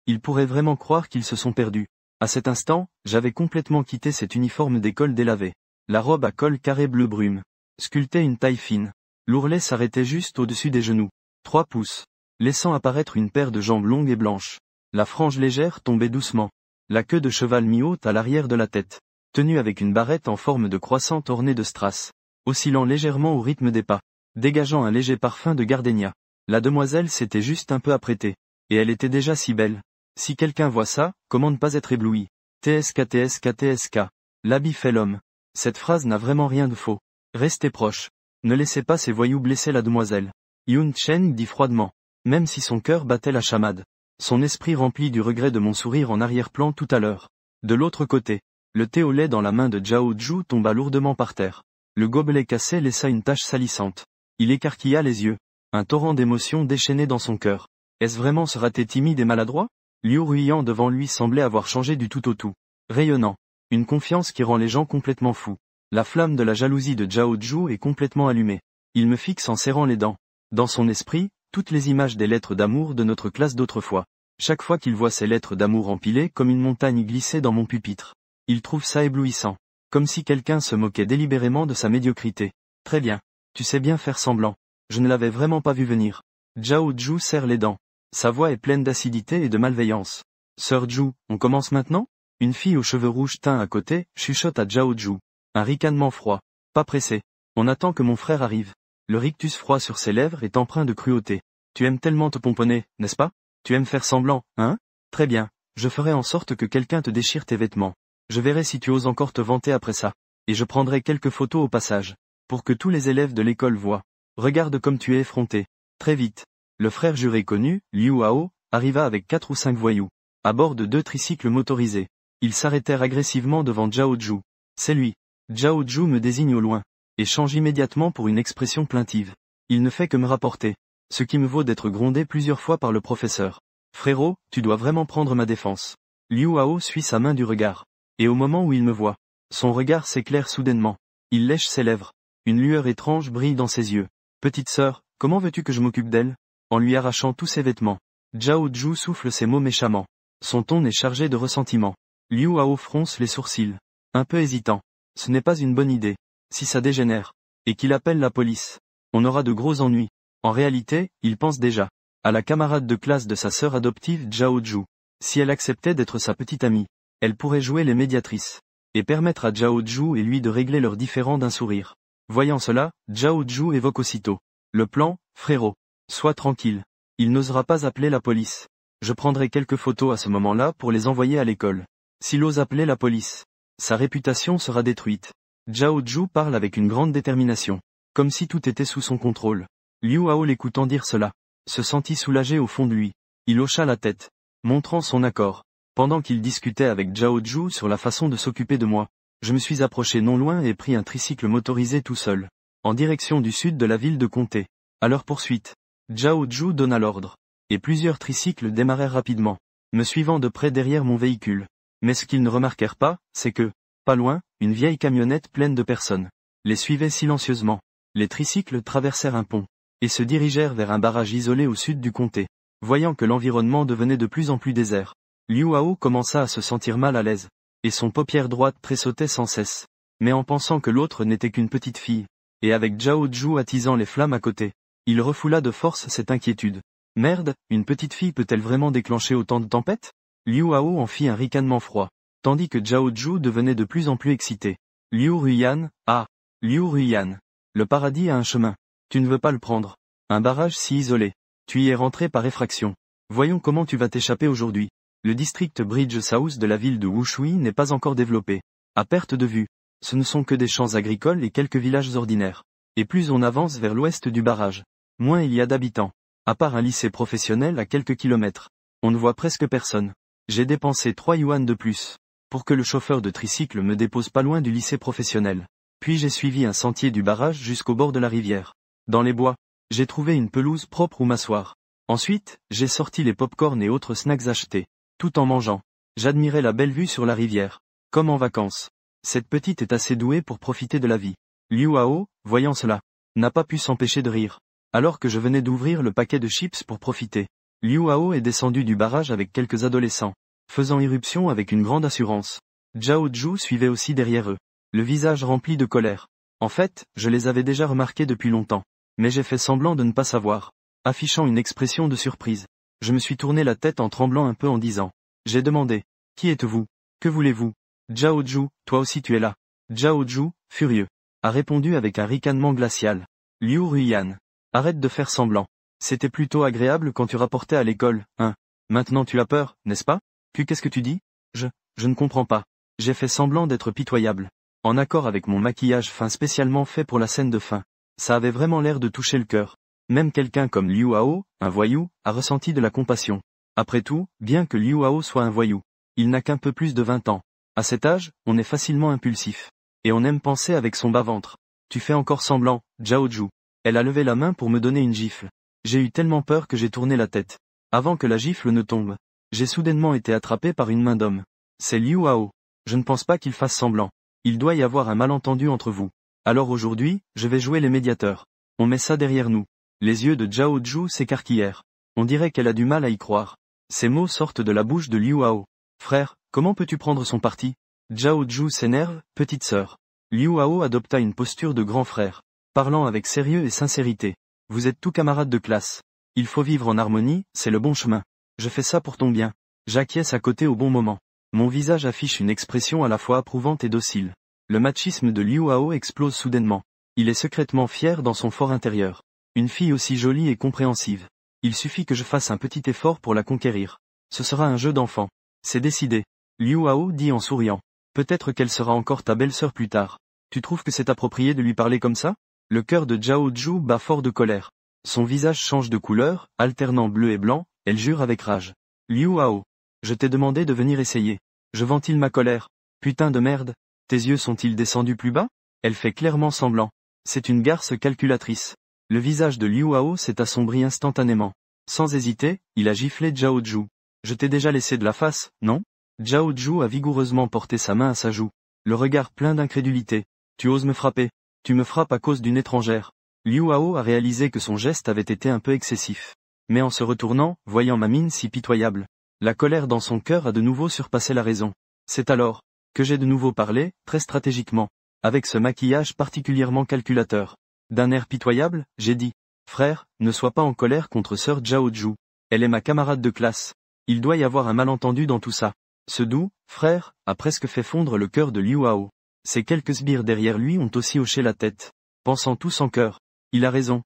Ils pourraient vraiment croire qu'ils se sont perdus. À cet instant, j'avais complètement quitté cet uniforme d'école délavé. La robe à col carré bleu brume sculptait une taille fine. L'ourlet s'arrêtait juste au-dessus des genoux. 3 pouces. Laissant apparaître une paire de jambes longues et blanches. La frange légère tombait doucement. La queue de cheval mi-haute à l'arrière de la tête. Tenue avec une barrette en forme de croissant ornée de strass. Oscillant légèrement au rythme des pas. Dégageant un léger parfum de gardénia. La demoiselle s'était juste un peu apprêtée. Et elle était déjà si belle. Si quelqu'un voit ça, comment ne pas être ébloui? TSK TSK TSK. L'habit fait l'homme. Cette phrase n'a vraiment rien de faux. Restez proche. Ne laissez pas ces voyous blesser la demoiselle. Yun Cheng dit froidement. Même si son cœur battait la chamade. Son esprit rempli du regret de mon sourire en arrière-plan tout à l'heure. De l'autre côté, le thé au lait dans la main de Zhao Zhu tomba lourdement par terre. Le gobelet cassé laissa une tache salissante. Il écarquilla les yeux. Un torrent d'émotions déchaîné dans son cœur. Est-ce vraiment ce raté timide et maladroit? Liu Ruiyan devant lui semblait avoir changé du tout au tout. Rayonnant. Une confiance qui rend les gens complètement fous. La flamme de la jalousie de Zhao Zhu est complètement allumée. Il me fixe en serrant les dents. Dans son esprit, toutes les images des lettres d'amour de notre classe d'autrefois. Chaque fois qu'il voit ces lettres d'amour empilées comme une montagne glissée dans mon pupitre. Il trouve ça éblouissant. Comme si quelqu'un se moquait délibérément de sa médiocrité. Très bien. Tu sais bien faire semblant. Je ne l'avais vraiment pas vu venir. Zhao Zhu serre les dents. Sa voix est pleine d'acidité et de malveillance. Sœur Zhu, on commence maintenant? Une fille aux cheveux rouges teint à côté, chuchote à Zhao Zhu. Un ricanement froid. Pas pressé. On attend que mon frère arrive. Le rictus froid sur ses lèvres est empreint de cruauté. Tu aimes tellement te pomponner, n'est-ce pas? Tu aimes faire semblant, hein? Très bien. Je ferai en sorte que quelqu'un te déchire tes vêtements. Je verrai si tu oses encore te vanter après ça. Et je prendrai quelques photos au passage. Pour que tous les élèves de l'école voient. Regarde comme tu es effronté. Très vite. Le frère juré connu, Liu Hao, arriva avec 4 ou 5 voyous. À bord de 2 tricycles motorisés. Ils s'arrêtèrent agressivement devant Zhao Zhu. C'est lui. Zhao Zhu me désigne au loin. Et change immédiatement pour une expression plaintive. Il ne fait que me rapporter. Ce qui me vaut d'être grondé plusieurs fois par le professeur. Frérot, tu dois vraiment prendre ma défense. Liu Hao suit sa main du regard. Et au moment où il me voit, son regard s'éclaire soudainement. Il lèche ses lèvres. Une lueur étrange brille dans ses yeux. Petite sœur, comment veux-tu que je m'occupe d'elle? En lui arrachant tous ses vêtements. Zhao Zhu souffle ses mots méchamment. Son ton est chargé de ressentiment. Liu Hao fronce les sourcils. Un peu hésitant. Ce n'est pas une bonne idée. Si ça dégénère. Et qu'il appelle la police. On aura de gros ennuis. En réalité, il pense déjà à la camarade de classe de sa sœur adoptive Zhao Zhu. Si elle acceptait d'être sa petite amie, elle pourrait jouer les médiatrices. Et permettre à Zhao Zhu et lui de régler leurs différends d'un sourire. Voyant cela, Zhao Zhu évoque aussitôt. Le plan, frérot. Sois tranquille. Il n'osera pas appeler la police. Je prendrai quelques photos à ce moment-là pour les envoyer à l'école. S'il ose appeler la police, sa réputation sera détruite. Zhao Zhu parle avec une grande détermination. Comme si tout était sous son contrôle. Liu Hao l'écoutant dire cela, se sentit soulagé au fond de lui. Il hocha la tête, montrant son accord. Pendant qu'il discutait avec Zhao Zhu sur la façon de s'occuper de moi, je me suis approché non loin et pris un tricycle motorisé tout seul, en direction du sud de la ville de Comté. À leur poursuite, Zhao Zhu donna l'ordre, et plusieurs tricycles démarrèrent rapidement, me suivant de près derrière mon véhicule. Mais ce qu'ils ne remarquèrent pas, c'est que, pas loin, une vieille camionnette pleine de personnes les suivait silencieusement. Les tricycles traversèrent un pont, et se dirigèrent vers un barrage isolé au sud du comté. Voyant que l'environnement devenait de plus en plus désert, Liu Hao commença à se sentir mal à l'aise, et son paupière droite tressautait sans cesse. Mais en pensant que l'autre n'était qu'une petite fille, et avec Zhao Zhu attisant les flammes à côté, il refoula de force cette inquiétude. Merde, une petite fille peut-elle vraiment déclencher autant de tempêtes? Liu Hao en fit un ricanement froid, tandis que Zhao Zhu devenait de plus en plus excité. Liu Ruyan, ah, Liu Ruyan. Le paradis a un chemin. Tu ne veux pas le prendre. Un barrage si isolé. Tu y es rentré par effraction. Voyons comment tu vas t'échapper aujourd'hui. Le district Bridge South de la ville de Wushui n'est pas encore développé. À perte de vue. Ce ne sont que des champs agricoles et quelques villages ordinaires. Et plus on avance vers l'ouest du barrage, moins il y a d'habitants. À part un lycée professionnel à quelques kilomètres. On ne voit presque personne. J'ai dépensé 3 yuan de plus. Pour que le chauffeur de tricycle me dépose pas loin du lycée professionnel. Puis j'ai suivi un sentier du barrage jusqu'au bord de la rivière. Dans les bois, j'ai trouvé une pelouse propre où m'asseoir. Ensuite, j'ai sorti les pop-corn et autres snacks achetés. Tout en mangeant, j'admirais la belle vue sur la rivière. Comme en vacances. Cette petite est assez douée pour profiter de la vie. Liu Hao, voyant cela, n'a pas pu s'empêcher de rire. Alors que je venais d'ouvrir le paquet de chips pour profiter. Liu Hao est descendu du barrage avec quelques adolescents, faisant irruption avec une grande assurance. Zhao Zhu suivait aussi derrière eux. Le visage rempli de colère. En fait, je les avais déjà remarqués depuis longtemps. Mais j'ai fait semblant de ne pas savoir. Affichant une expression de surprise. Je me suis tourné la tête en tremblant un peu en disant. J'ai demandé. Qui êtes-vous? Que voulez-vous? Zhao Zhu, toi aussi tu es là. Zhao Zhu, furieux, a répondu avec un ricanement glacial. Liu Ruyan. Arrête de faire semblant. C'était plutôt agréable quand tu rapportais à l'école, hein. Maintenant tu as peur, n'est-ce pas? Puis qu'est-ce que tu dis? Je ne comprends pas. J'ai fait semblant d'être pitoyable. En accord avec mon maquillage fin spécialement fait pour la scène de fin. Ça avait vraiment l'air de toucher le cœur. Même quelqu'un comme Liu Hao, un voyou, a ressenti de la compassion. Après tout, bien que Liu Hao soit un voyou, il n'a qu'un peu plus de 20 ans. À cet âge, on est facilement impulsif. Et on aime penser avec son bas-ventre. Tu fais encore semblant, Zhao Zhu. Elle a levé la main pour me donner une gifle. J'ai eu tellement peur que j'ai tourné la tête. Avant que la gifle ne tombe, j'ai soudainement été attrapé par une main d'homme. C'est Liu Hao. Je ne pense pas qu'il fasse semblant. Il doit y avoir un malentendu entre vous. Alors aujourd'hui, je vais jouer les médiateurs. On met ça derrière nous. Les yeux de Zhao Zhu s'écarquillèrent. On dirait qu'elle a du mal à y croire. Ces mots sortent de la bouche de Liu Hao. Frère, comment peux-tu prendre son parti? Zhao Zhu s'énerve, petite sœur. Liu Hao adopta une posture de grand frère, parlant avec sérieux et sincérité. Vous êtes tous camarades de classe. Il faut vivre en harmonie, c'est le bon chemin. Je fais ça pour ton bien. J'acquiesce à côté au bon moment. Mon visage affiche une expression à la fois approuvante et docile. Le machisme de Liu Hao explose soudainement. Il est secrètement fier dans son fort intérieur. Une fille aussi jolie et compréhensive. Il suffit que je fasse un petit effort pour la conquérir. Ce sera un jeu d'enfant. C'est décidé. Liu Hao dit en souriant. Peut-être qu'elle sera encore ta belle-sœur plus tard. Tu trouves que c'est approprié de lui parler comme ça? Le cœur de Zhao Zhu bat fort de colère. Son visage change de couleur, alternant bleu et blanc, elle jure avec rage. Liu Hao. Je t'ai demandé de venir essayer. Je ventile ma colère. Putain de merde. Tes yeux sont-ils descendus plus bas? Elle fait clairement semblant. C'est une garce calculatrice. Le visage de Liu Hao s'est assombri instantanément. Sans hésiter, il a giflé Zhao Zhu. Je t'ai déjà laissé de la face, non? Zhao Zhu a vigoureusement porté sa main à sa joue. Le regard plein d'incrédulité. Tu oses me frapper? Tu me frappes à cause d'une étrangère. Liu Hao a réalisé que son geste avait été un peu excessif. Mais en se retournant, voyant ma mine si pitoyable, la colère dans son cœur a de nouveau surpassé la raison. C'est alors que j'ai de nouveau parlé, très stratégiquement, avec ce maquillage particulièrement calculateur. D'un air pitoyable, j'ai dit, frère, ne sois pas en colère contre sœur Zhao Zhu. Elle est ma camarade de classe. Il doit y avoir un malentendu dans tout ça. Ce doux frère a presque fait fondre le cœur de Liu Hao. Ces quelques sbires derrière lui ont aussi hoché la tête, pensant tous en chœur. Il a raison,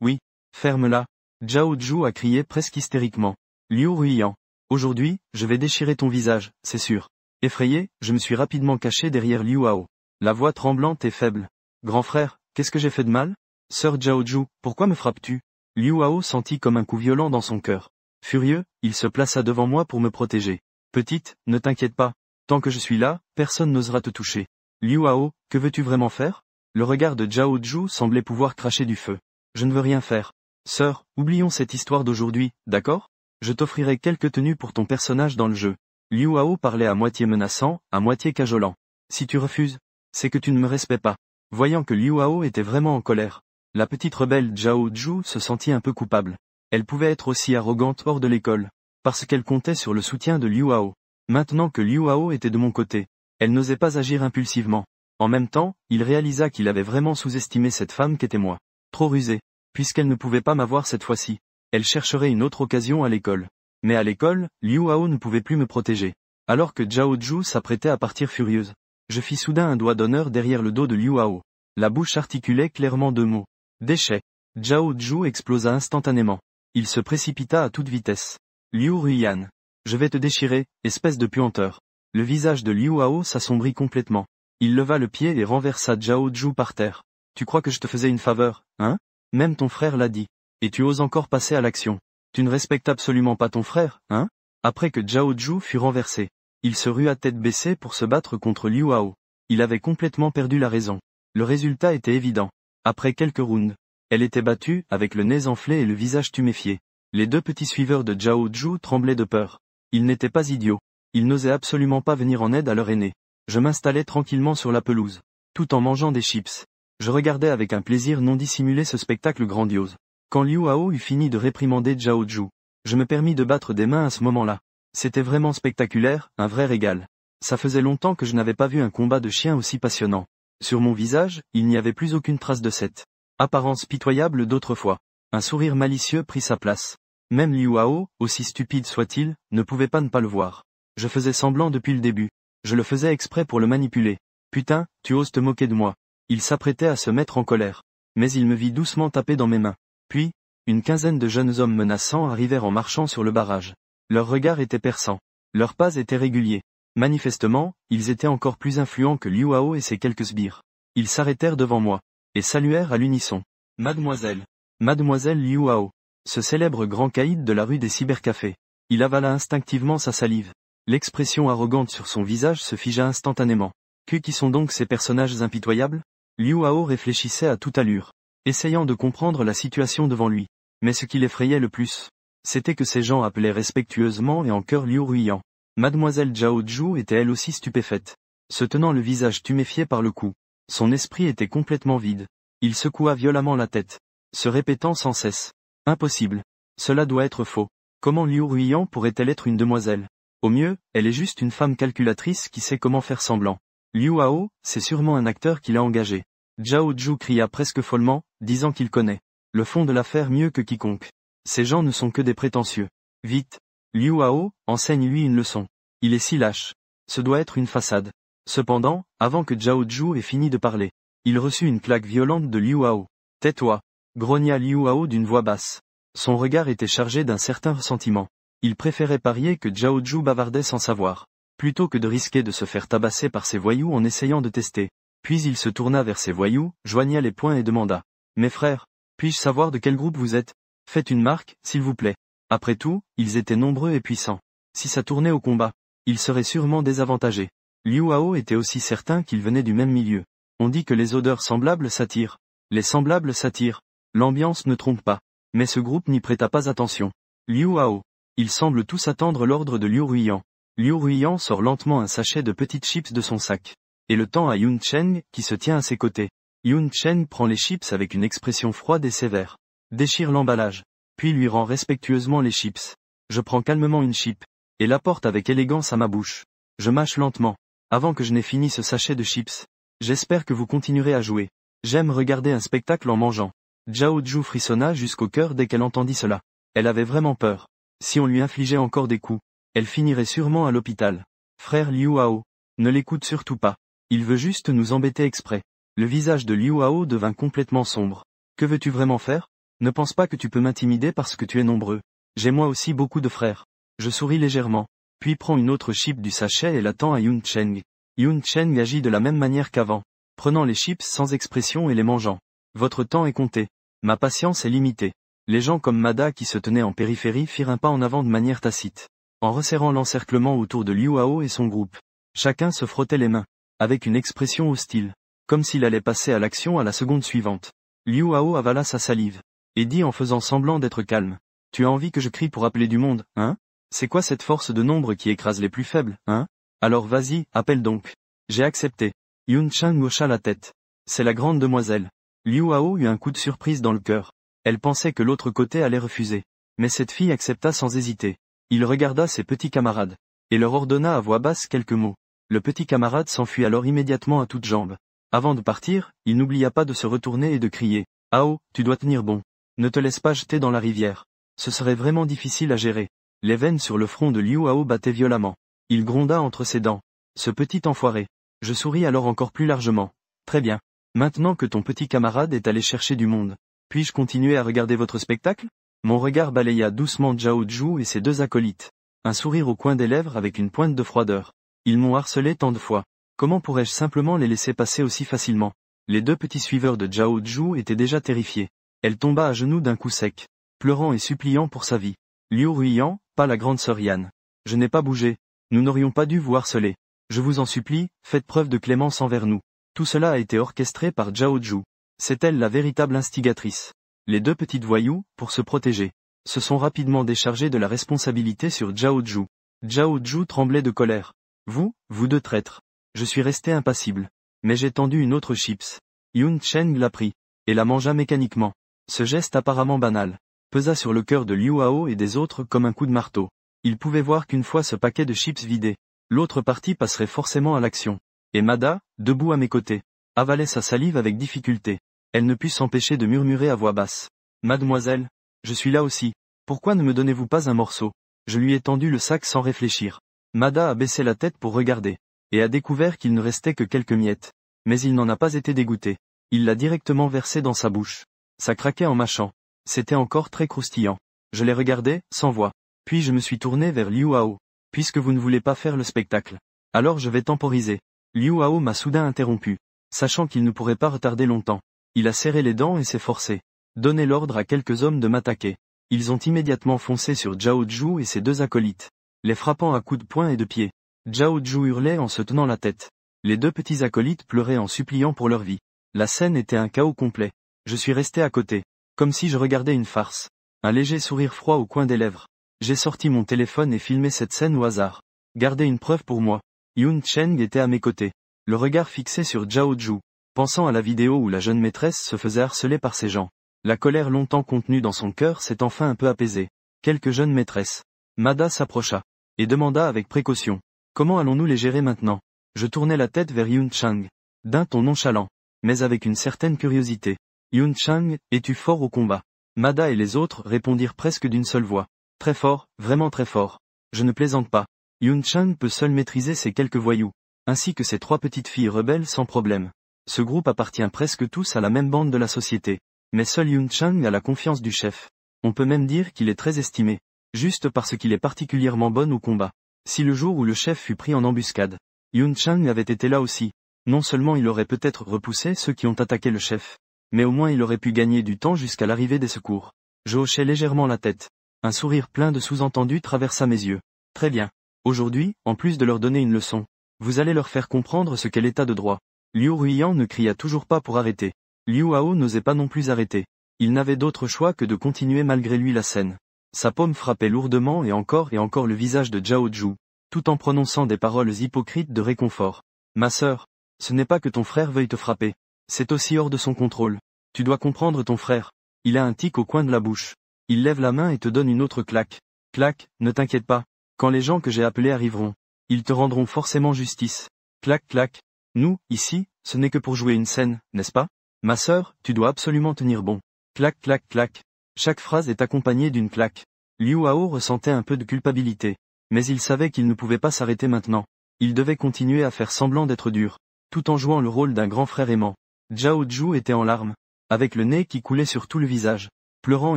oui, ferme-la. Zhao Zhu a crié presque hystériquement. Liu Ruiyan. Aujourd'hui, je vais déchirer ton visage, c'est sûr. Effrayé, je me suis rapidement caché derrière Liu Hao. La voix tremblante et faible. Grand frère, qu'est-ce que j'ai fait de mal? Sœur Zhao Zhu, pourquoi me frappes-tu? Liu Hao sentit comme un coup violent dans son cœur. Furieux, il se plaça devant moi pour me protéger. Petite, ne t'inquiète pas. Tant que je suis là, personne n'osera te toucher. Liu Hao, que veux-tu vraiment faire? Le regard de Zhao Zhu semblait pouvoir cracher du feu. Je ne veux rien faire. Sœur, oublions cette histoire d'aujourd'hui, d'accord? Je t'offrirai quelques tenues pour ton personnage dans le jeu. Liu Hao parlait à moitié menaçant, à moitié cajolant. Si tu refuses, c'est que tu ne me respectes pas. Voyant que Liu Hao était vraiment en colère, la petite rebelle Zhao Zhu se sentit un peu coupable. Elle pouvait être aussi arrogante hors de l'école, parce qu'elle comptait sur le soutien de Liu Hao. Maintenant que Liu Hao était de mon côté, elle n'osait pas agir impulsivement. En même temps, il réalisa qu'il avait vraiment sous-estimé cette femme qu'était moi. Trop rusée. Puisqu'elle ne pouvait pas m'avoir cette fois-ci, elle chercherait une autre occasion à l'école. Mais à l'école, Liu Hao ne pouvait plus me protéger. Alors que Zhao Zhu s'apprêtait à partir furieuse, je fis soudain un doigt d'honneur derrière le dos de Liu Hao. La bouche articulait clairement deux mots. Déchet. Zhao Zhu explosa instantanément. Il se précipita à toute vitesse. Liu Ruiyan. Je vais te déchirer, espèce de puanteur. Le visage de Liu Hao s'assombrit complètement. Il leva le pied et renversa Zhao Zhu par terre. Tu crois que je te faisais une faveur, hein? Même ton frère l'a dit. Et tu oses encore passer à l'action. Tu ne respectes absolument pas ton frère, hein? Après que Zhao Zhu fut renversé, il se rua tête baissée pour se battre contre Liu Hao. Il avait complètement perdu la raison. Le résultat était évident. Après quelques rounds, elle était battue, avec le nez enflé et le visage tuméfié. Les deux petits suiveurs de Zhao Zhu tremblaient de peur. Ils n'étaient pas idiots. Ils n'osaient absolument pas venir en aide à leur aîné. Je m'installais tranquillement sur la pelouse, tout en mangeant des chips. Je regardais avec un plaisir non dissimulé ce spectacle grandiose. Quand Liu Hao eut fini de réprimander Zhao Zhu, je me permis de battre des mains à ce moment-là. C'était vraiment spectaculaire, un vrai régal. Ça faisait longtemps que je n'avais pas vu un combat de chiens aussi passionnant. Sur mon visage, il n'y avait plus aucune trace de cette apparence pitoyable d'autrefois. Un sourire malicieux prit sa place. Même Liu Hao, aussi stupide soit-il, ne pouvait pas ne pas le voir. Je faisais semblant depuis le début. Je le faisais exprès pour le manipuler. Putain, tu oses te moquer de moi. Il s'apprêtait à se mettre en colère. Mais il me vit doucement taper dans mes mains. Puis, une quinzaine de jeunes hommes menaçants arrivèrent en marchant sur le barrage. Leur regard était perçant. Leurs pas étaient réguliers. Manifestement, ils étaient encore plus influents que Liu Hao et ses quelques sbires. Ils s'arrêtèrent devant moi, et saluèrent à l'unisson. Mademoiselle. Mademoiselle Liu Hao. Ce célèbre grand caïd de la rue des cybercafés. Il avala instinctivement sa salive. L'expression arrogante sur son visage se figea instantanément. Qui sont donc ces personnages impitoyables? Liu Hao réfléchissait à toute allure, essayant de comprendre la situation devant lui. Mais ce qui l'effrayait le plus, c'était que ces gens appelaient respectueusement et en chœur Liu Ruiyan. Mademoiselle Zhao Zhu était elle aussi stupéfaite, se tenant le visage tuméfié par le cou. Son esprit était complètement vide. Il secoua violemment la tête, se répétant sans cesse. Impossible. Cela doit être faux. Comment Liu Ruiyan pourrait-elle être une demoiselle? Au mieux, elle est juste une femme calculatrice qui sait comment faire semblant. Liu Hao, c'est sûrement un acteur qui l'a engagé. Zhao Zhu cria presque follement, disant qu'il connaît le fond de l'affaire mieux que quiconque. Ces gens ne sont que des prétentieux. Vite. Liu Hao, enseigne-lui une leçon. Il est si lâche. Ce doit être une façade. Cependant, avant que Zhao Zhu ait fini de parler, il reçut une claque violente de Liu Hao. Tais-toi, grogna Liu Hao d'une voix basse. Son regard était chargé d'un certain ressentiment. Il préférait parier que Zhao Zhu bavardait sans savoir, plutôt que de risquer de se faire tabasser par ses voyous en essayant de tester. Puis il se tourna vers ses voyous, joigna les poings et demanda. Mes frères, puis-je savoir de quel groupe vous êtes? Faites une marque, s'il vous plaît. Après tout, ils étaient nombreux et puissants. Si ça tournait au combat, ils seraient sûrement désavantagés. Liu Hao était aussi certain qu'ils venaient du même milieu. On dit que les odeurs semblables s'attirent. Les semblables s'attirent. L'ambiance ne trompe pas. Mais ce groupe n'y prêta pas attention. Liu Hao. Ils semblent tous attendre l'ordre de Liu Ruiyan. Liu Ruiyan sort lentement un sachet de petites chips de son sac. Et le tend à Yun Cheng, qui se tient à ses côtés. Yun Cheng prend les chips avec une expression froide et sévère. Déchire l'emballage. Puis lui rend respectueusement les chips. Je prends calmement une chip. Et l'apporte avec élégance à ma bouche. Je mâche lentement. Avant que je n'ai fini ce sachet de chips. J'espère que vous continuerez à jouer. J'aime regarder un spectacle en mangeant. Zhao Zhu frissonna jusqu'au cœur dès qu'elle entendit cela. Elle avait vraiment peur. Si on lui infligeait encore des coups, elle finirait sûrement à l'hôpital. Frère Liu Hao, ne l'écoute surtout pas. Il veut juste nous embêter exprès. Le visage de Liu Hao devint complètement sombre. Que veux-tu vraiment faire? Ne pense pas que tu peux m'intimider parce que tu es nombreux. J'ai moi aussi beaucoup de frères. Je souris légèrement, puis prends une autre chip du sachet et la tends à Yun Cheng. Yun Cheng agit de la même manière qu'avant, prenant les chips sans expression et les mangeant. Votre temps est compté. Ma patience est limitée. Les gens comme Mada qui se tenaient en périphérie firent un pas en avant de manière tacite, en resserrant l'encerclement autour de Liu Hao et son groupe. Chacun se frottait les mains, avec une expression hostile, comme s'il allait passer à l'action à la seconde suivante. Liu Hao avala sa salive, et dit en faisant semblant d'être calme. Tu as envie que je crie pour appeler du monde, hein? C'est quoi cette force de nombre qui écrase les plus faibles, hein? Alors vas-y, appelle donc. J'ai accepté. Yun Cheng hocha la tête. C'est la grande demoiselle. Liu Hao eut un coup de surprise dans le cœur. Elle pensait que l'autre côté allait refuser. Mais cette fille accepta sans hésiter. Il regarda ses petits camarades, et leur ordonna à voix basse quelques mots. Le petit camarade s'enfuit alors immédiatement à toutes jambes. Avant de partir, il n'oublia pas de se retourner et de crier. Hao, tu dois tenir bon. Ne te laisse pas jeter dans la rivière. Ce serait vraiment difficile à gérer. Les veines sur le front de Liu Hao battaient violemment. Il gronda entre ses dents. Ce petit enfoiré. Je souris alors encore plus largement. Très bien. Maintenant que ton petit camarade est allé chercher du monde, puis-je continuer à regarder votre spectacle? Mon regard balaya doucement Zhao Zhu et ses deux acolytes. Un sourire au coin des lèvres avec une pointe de froideur. Ils m'ont harcelé tant de fois. Comment pourrais-je simplement les laisser passer aussi facilement? Les deux petits suiveurs de Zhao Zhu étaient déjà terrifiés. Elle tomba à genoux d'un coup sec, pleurant et suppliant pour sa vie. Liu Ruiyan, pas la grande sœur Yan. Je n'ai pas bougé. Nous n'aurions pas dû vous harceler. Je vous en supplie, faites preuve de clémence envers nous. Tout cela a été orchestré par Zhao Zhu. C'est elle la véritable instigatrice. Les deux petites voyous, pour se protéger, se sont rapidement déchargés de la responsabilité sur Zhao Zhu. Zhao Zhu tremblait de colère. Vous deux traîtres. Je suis resté impassible. Mais j'ai tendu une autre chips. Yun Cheng l'a pris, et la mangea mécaniquement. Ce geste apparemment banal pesa sur le cœur de Liu Hao et des autres comme un coup de marteau. Ils pouvaient voir qu'une fois ce paquet de chips vidé, l'autre partie passerait forcément à l'action. Et Mada, debout à mes côtés, avalait sa salive avec difficulté. Elle ne put s'empêcher de murmurer à voix basse. Mademoiselle, je suis là aussi. Pourquoi ne me donnez-vous pas un morceau? Je lui ai tendu le sac sans réfléchir. Mada a baissé la tête pour regarder, et a découvert qu'il ne restait que quelques miettes. Mais il n'en a pas été dégoûté. Il l'a directement versé dans sa bouche. Ça craquait en mâchant. C'était encore très croustillant. Je l'ai regardé, sans voix. Puis je me suis tourné vers Liu Hao. Puisque vous ne voulez pas faire le spectacle, alors je vais temporiser. Liu Hao m'a soudain interrompu, sachant qu'il ne pourrait pas retarder longtemps. Il a serré les dents et s'est forcé. Donné l'ordre à quelques hommes de m'attaquer. Ils ont immédiatement foncé sur Zhao Zhu et ses deux acolytes, les frappant à coups de poing et de pied. Zhao Zhu hurlait en se tenant la tête. Les deux petits acolytes pleuraient en suppliant pour leur vie. La scène était un chaos complet. Je suis resté à côté, comme si je regardais une farce. Un léger sourire froid au coin des lèvres. J'ai sorti mon téléphone et filmé cette scène au hasard. Gardez une preuve pour moi. Yun Cheng était à mes côtés, le regard fixé sur Zhao Zhu, pensant à la vidéo où la jeune maîtresse se faisait harceler par ces gens. La colère longtemps contenue dans son cœur s'est enfin un peu apaisée. Quelques jeunes maîtresses. Mada s'approcha, et demanda avec précaution. Comment allons-nous les gérer maintenant? Je tournai la tête vers Yun Cheng, d'un ton nonchalant, mais avec une certaine curiosité. Yun Cheng, es-tu fort au combat? Mada et les autres répondirent presque d'une seule voix. Très fort, vraiment très fort. Je ne plaisante pas. Yun Chang peut seul maîtriser ces quelques voyous, ainsi que ses 3 petites filles rebelles sans problème. Ce groupe appartient presque tous à la même bande de la société. Mais seul Yun Chang a la confiance du chef. On peut même dire qu'il est très estimé, juste parce qu'il est particulièrement bon au combat. Si le jour où le chef fut pris en embuscade, Yun Chang avait été là aussi, non seulement il aurait peut-être repoussé ceux qui ont attaqué le chef, mais au moins il aurait pu gagner du temps jusqu'à l'arrivée des secours. Je hochai légèrement la tête. Un sourire plein de sous-entendus traversa mes yeux. Très bien. Aujourd'hui, en plus de leur donner une leçon, vous allez leur faire comprendre ce qu'est l'état de droit. Liu Ruiyan ne cria toujours pas pour arrêter. Liu Hao n'osait pas non plus arrêter. Il n'avait d'autre choix que de continuer malgré lui la scène. Sa paume frappait lourdement et encore le visage de Zhao Zhu, tout en prononçant des paroles hypocrites de réconfort. Ma sœur, ce n'est pas que ton frère veuille te frapper. C'est aussi hors de son contrôle. Tu dois comprendre ton frère. Il a un tic au coin de la bouche. Il lève la main et te donne une autre claque. Claque, ne t'inquiète pas. Quand les gens que j'ai appelés arriveront, ils te rendront forcément justice. Claque, claque. Nous, ici, ce n'est que pour jouer une scène, n'est-ce pas? Ma sœur, tu dois absolument tenir bon. Claque, claque, claque. Chaque phrase est accompagnée d'une claque. Liu Hao ressentait un peu de culpabilité. Mais il savait qu'il ne pouvait pas s'arrêter maintenant. Il devait continuer à faire semblant d'être dur, tout en jouant le rôle d'un grand frère aimant. Zhao Zhu était en larmes, avec le nez qui coulait sur tout le visage, pleurant